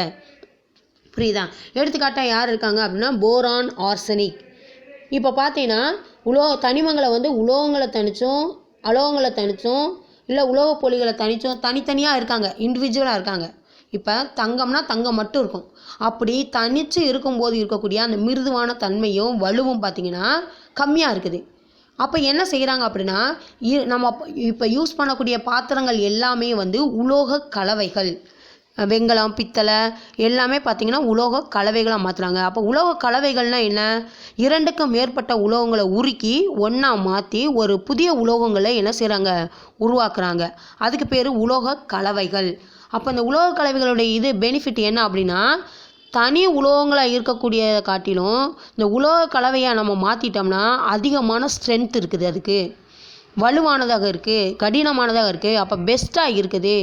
புரியுதா? எடுத்துக்காட்டாக யார் இருக்காங்க அப்படின்னா போரான், ஆர்சனிக். இப்போ பார்த்தீங்கன்னா தனிமங்களை வந்து உலோகங்களை தனிச்சும் அலோகங்களை தனிச்சும் இல்லை உலோக போலிகளை தனிச்சும் தனித்தனியாக இருக்காங்க, இண்டிவிஜுவலாக இருக்காங்க. இப்போ தங்கம்னா தங்கம் மட்டும் இருக்கும். அப்படி தனித்து இருக்கும்போது இருக்கக்கூடிய அந்த மிருதுவான தன்மையும் வலுவும் பார்த்திங்கன்னா கம்மியாக இருக்குது. அப்போ என்ன செய்கிறாங்க அப்படின்னா நம்ம இப்போ யூஸ் பண்ணக்கூடிய பாத்திரங்கள் எல்லாமே வந்து உலோக கலவைகள். வெங்கலம், பித்தளை எல்லாமே பார்த்திங்கன்னா உலோக கலவைகளாக மாற்றுறாங்க. அப்போ உலோக கலவைகள்னால் என்ன? 2க்கும் மேற்பட்ட உலோகங்களை உருக்கி ஒன்றா மாற்றி ஒரு புதிய உலோகங்களை என்ன செய்கிறாங்க? உருவாக்குறாங்க. அதுக்கு பேர் உலோக கலவைகள். அப்போ இந்த உலோக கலவைகளுடைய பெனிஃபிட் என்ன அப்படின்னா தனி உலோகங்களாக இருக்கக்கூடிய காட்டிலும் இந்த உலோக கலவையாக நம்ம மாற்றிட்டோம்னா அதிகமான ஸ்ட்ரென்த் இருக்குது. அதுக்கு வலுவானதாக இருக்குது, கடினமானதாக இருக்குது, அப்போ பெஸ்ட்டாக இருக்குது.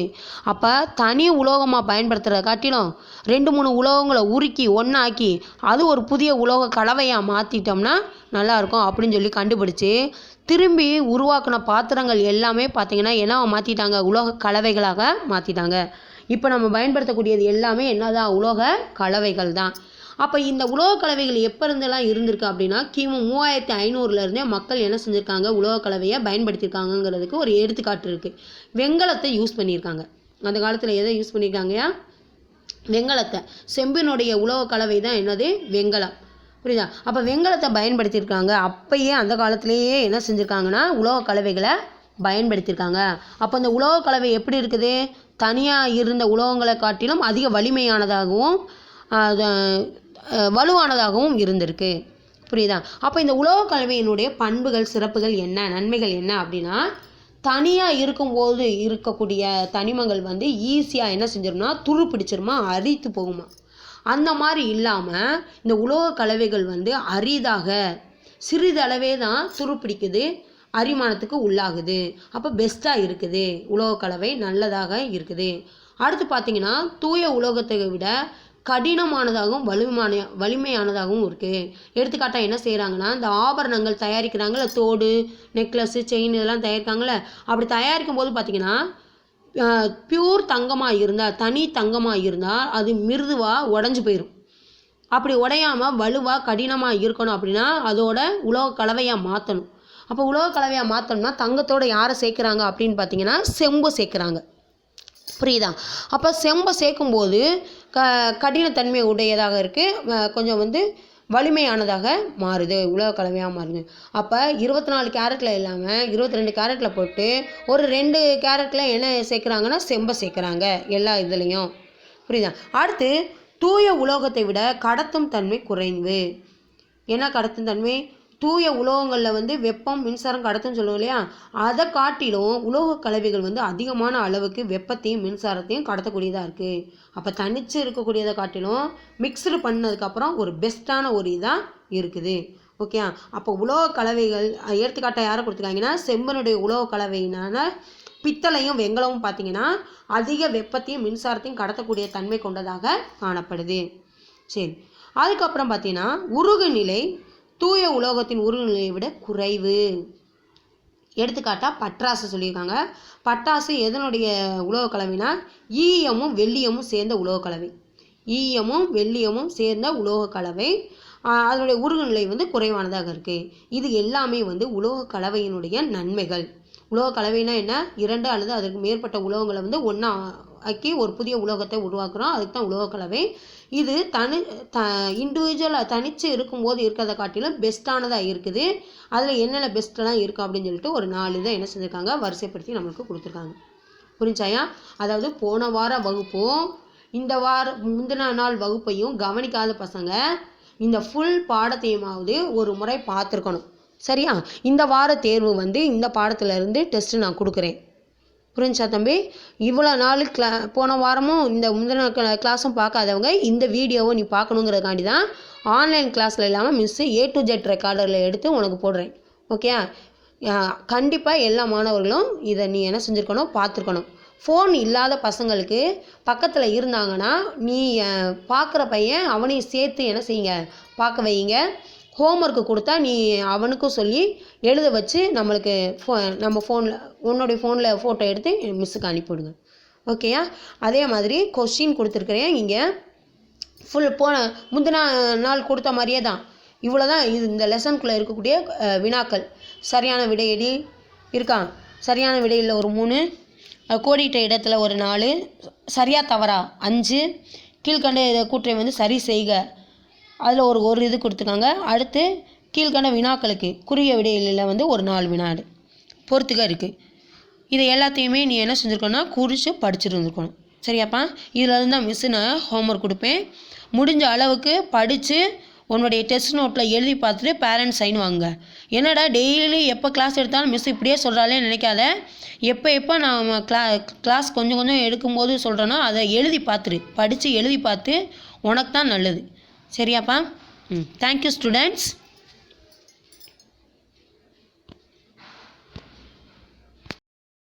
அப்போ தனி உலோகமாக பயன்படுத்துகிறத காட்டிலும் 2-3 உலோகங்களை உருக்கி ஒன்றாக்கி அது ஒரு புதிய உலோக கலவையாக மாற்றிட்டோம்னா நல்லாயிருக்கும் அப்படின்னு சொல்லி கண்டுபிடிச்சி திரும்பி உருவாக்கின பாத்திரங்கள் எல்லாமே பார்த்திங்கன்னா என்னவா மாற்றிட்டாங்க, உலோக கலவைகளாக மாற்றிட்டாங்க. இப்போ நம்ம பயன்படுத்தக்கூடியது எல்லாமே என்னதான், உலோக கலவைகள் தான். அப்போ இந்த உலோக கலவைகள் எப்போ இருந்தெல்லாம் இருந்திருக்கு அப்படின்னா கிமு 3500 மக்கள் என்ன செஞ்சுருக்காங்க, உலோக கலவையை பயன்படுத்தியிருக்காங்கங்கிறதுக்கு ஒரு எடுத்துக்காட்டு இருக்குது. வெண்கலத்தை யூஸ் பண்ணியிருக்காங்க. அந்த காலத்தில் எதை யூஸ் பண்ணியிருக்காங்கயா, வெண்கலத்தை. செம்பினுடைய உலோக கலவை தான் என்னது, வெண்கலம். புரியுதா? அப்போ வெண்கலத்தை பயன்படுத்தியிருக்காங்க. அப்பயே அந்த காலத்திலேயே என்ன செஞ்சுருக்காங்கன்னா உலோக கலவைகளை பயன்படுத்தியிருக்காங்க. அப்போ அந்த உலோக கலவை எப்படி இருக்குது, தனியாக இருந்த உலோகங்களை காட்டிலும் அதிக வலிமையானதாகவும் வலுவானதாகவும் இருந்திருக்கு. புரியுதா? அப்போ இந்த உலோக கலவையினுடைய பண்புகள், சிறப்புகள் என்ன, நன்மைகள் என்ன அப்படின்னா, தனியாக இருக்கும்போது இருக்கக்கூடிய தனிமங்கள் வந்து ஈஸியாக என்ன செஞ்சிரும்னா துரு பிடிச்சிருமா, அரித்து போகுமா. அந்த மாதிரி இல்லாமல் இந்த உலோக கலவைகள் வந்து அரிதாக சிறிதளவே தான் துரு பிடிக்குது, அரிமானத்துக்கு உள்ளாகுது. அப்போ பெஸ்ட்டாக இருக்குது, உலோக கலவை நல்லதாக இருக்குது. அடுத்து பார்த்திங்கன்னா தூய உலோகத்தை விட கடினமானதாகவும் வலிமையானதாகவும் இருக்குது. எடுத்துக்காட்டாக என்ன செய்கிறாங்கன்னா, இந்த ஆபரணங்கள் தயாரிக்கிறாங்கள, தோடு, நெக்லஸ்ஸு, செயின் இதெல்லாம் தயாரிக்காங்கள, அப்படி தயாரிக்கும் போது பார்த்திங்கன்னா பியூர் தங்கமாக இருந்தால், தனி தங்கமாக இருந்தால் அது மிருதுவாக உடஞ்சி போயிடும். அப்படி உடையாமல் வலுவாக கடினமாக இருக்கணும் அப்படின்னா அதோட உலோக கலவையாக மாற்றணும். அப்போ உலோக கலவையாக மாற்றணும்னா தங்கத்தோடு யாரை சேர்க்குறாங்க அப்படின்னு பார்த்தீங்கன்னா செம்பு சேர்க்குறாங்க. புரியுதா? அப்போ செம்பை சேர்க்கும்போது கடினத்தன்மை உடையதாக இருக்குது, கொஞ்சம் வந்து வலிமையானதாக மாறுது, உலோக கலவையாக மாறுது. அப்போ 24 கேரட்டில் இல்லாமல் 22 கேரட்டில் போட்டு ஒரு 2 கேரட்டில் என்ன சேர்க்குறாங்கன்னா செம்பை சேர்க்குறாங்க எல்லா இதுலேயும். புரியுதா? அடுத்து தூய உலோகத்தை விட கடத்தும் தன்மை குறைவு. என்ன கடத்தும் தன்மை? தூய உலோகங்களில் வந்து வெப்பம், மின்சாரம் கடத்துன்னு சொல்லுவோம் இல்லையா, அதை காட்டிலும் உலோக கலவைகள் வந்து அதிகமான அளவுக்கு வெப்பத்தையும் மின்சாரத்தையும் கடத்தக்கூடியதாக இருக்குது. அப்போ தனித்து இருக்கக்கூடியதை காட்டிலும் மிக்சடு பண்ணதுக்கப்புறம் ஒரு பெஸ்ட்டான ஒரு இதாக இருக்குது. ஓகே, அப்போ உலோக கலவைகள் எடுத்துக்காட்டாக யாரை கொடுத்துருக்காங்கன்னா செம்பனுடைய உலோக கலவையினால பித்தளையும் வெண்கலமும் பார்த்திங்கன்னா அதிக வெப்பத்தையும் மின்சாரத்தையும் கடத்தக்கூடிய தன்மை கொண்டதாக காணப்படுது. சரி, அதுக்கப்புறம் பார்த்தீங்கன்னா உருகு நிலை தூய உலோகத்தின் உருகு நிலையை விட குறைவு. எடுத்துக்காட்டாக பட்டாசு சொல்லியிருக்காங்க. பட்டாசு எதனுடைய உலோக கலவைனா ஈயமும் வெள்ளியமும் சேர்ந்த உலோக கலவை. ஈயமும் வெள்ளியமும் சேர்ந்த உலோக கலவை. அதனுடைய உருகு நிலை வந்து குறைவானதாக இருக்குது. இது எல்லாமே வந்து உலோக கலவையினுடைய நன்மைகள். உலோக கலவைனா என்ன? 2 அல்லது அதற்கு மேற்பட்ட உலோகங்களை வந்து ஒன்றா ஆக்கி ஒரு புதிய உலோகத்தை உருவாக்குறோம், அதுக்கு தான் உலோக கலவை. இது இண்டிவிஜுவலாக தனித்து இருக்கும்போது இருக்கிறத காட்டிலும் பெஸ்ட்டானதாக இருக்குது. அதில் என்னென்ன பெஸ்ட்டெல்லாம் இருக்குது அப்படின்னு சொல்லிட்டு ஒரு 4 இதை என்ன செஞ்சுருக்காங்க, வரிசைப்படுத்தி நம்மளுக்கு கொடுத்துருக்காங்க. புரிஞ்சாயா? அதாவது போன வார வகுப்பும் இந்த முந்தின நாள் வகுப்பையும் கவனிக்காத பசங்க இந்த ஃபுல் பாடத்தையுமாவது ஒரு முறை பார்த்துருக்கணும். சரியா? இந்த வார தேர்வு வந்து இந்த பாடத்திலேருந்து டெஸ்ட்டு நான் கொடுக்குறேன். புரிஞ்சா தம்பி? இவ்வளோ நாள் போன வாரமும் இந்த முந்தின கிளாஸும் பார்க்காதவங்க இந்த வீடியோவை நீ பார்க்கணுங்கிறதுக்காண்டி தான் ஆன்லைன் கிளாஸில் இல்லாமல் மிஸ்ஸு A to Z ரெக்கார்டரில் எடுத்து உனக்கு போடுறேன். ஓகே, கண்டிப்பாக எல்லா மாணவர்களும் இதை நீ என்ன செஞ்சுருக்கணும், பார்த்துருக்கணும். ஃபோன் இல்லாத பசங்களுக்கு பக்கத்தில் இருந்தாங்கன்னா நீ பார்க்குற பையன் அவனையும் சேர்த்து என்ன செய்யுங்க, பார்க்க வைங்க. ஹோம்ஒர்க்கு கொடுத்தா நீ அவனுக்கும் சொல்லி எழுத வச்சு நம்மளுக்கு நம்ம ஃபோனில் உன்னுடைய ஃபோனில் ஃபோட்டோ எடுத்து மிஸ்ஸுக்கு அனுப்பிவிடுங்க. ஓகேயா? அதே மாதிரி கொஸ்டின் கொடுத்துருக்குறேன். இங்கே ஃபுல் முந்தின நாள் கொடுத்த மாதிரியே தான் இவ்வளோ தான் இது இந்த லெசனுக்குள்ளே இருக்கக்கூடிய வினாக்கள். சரியான விடையடி இருக்கா? சரியான விடையில் ஒரு 3, கோடிட்ட இடத்துல ஒரு 4, சரியா தவறா 5, கீழ்கண்ட கூற்றை வந்து சரி செய்க, அதில் ஒரு இது கொடுத்துருக்காங்க. அடுத்து கீழ்கண்ட வினாக்களுக்கு குறுகிய விடையில் வந்து ஒரு 4 வினாடு பொறுத்துக்க இருக்குது. இதை எல்லாத்தையுமே நீ என்ன செஞ்சுருக்கணும்னா குறித்து படிச்சுட்டு வந்துருக்கணும். சரியாப்பா? இதில் இருந்து தான் மிஸ்ஸு நான் ஹோம்ஒர்க் கொடுப்பேன். முடிஞ்ச அளவுக்கு படித்து உன்னுடைய டெஸ்ட் நோட்டில் எழுதி பார்த்துட்டு பேரண்ட்ஸ் சைன் வாங்குங்க. என்னடா டெய்லி எப்போ கிளாஸ் எடுத்தாலும் மிஸ் இப்படியே சொல்கிறாலே நினைக்காத. எப்போ நான் கிளாஸ் கொஞ்சம் கொஞ்சம் எடுக்கும்போது சொல்கிறேன்னா அதை எழுதி பார்த்துரு. படித்து எழுதி பார்த்து உனக்கு தான் நல்லது. சரியாப்பா? Thank you students.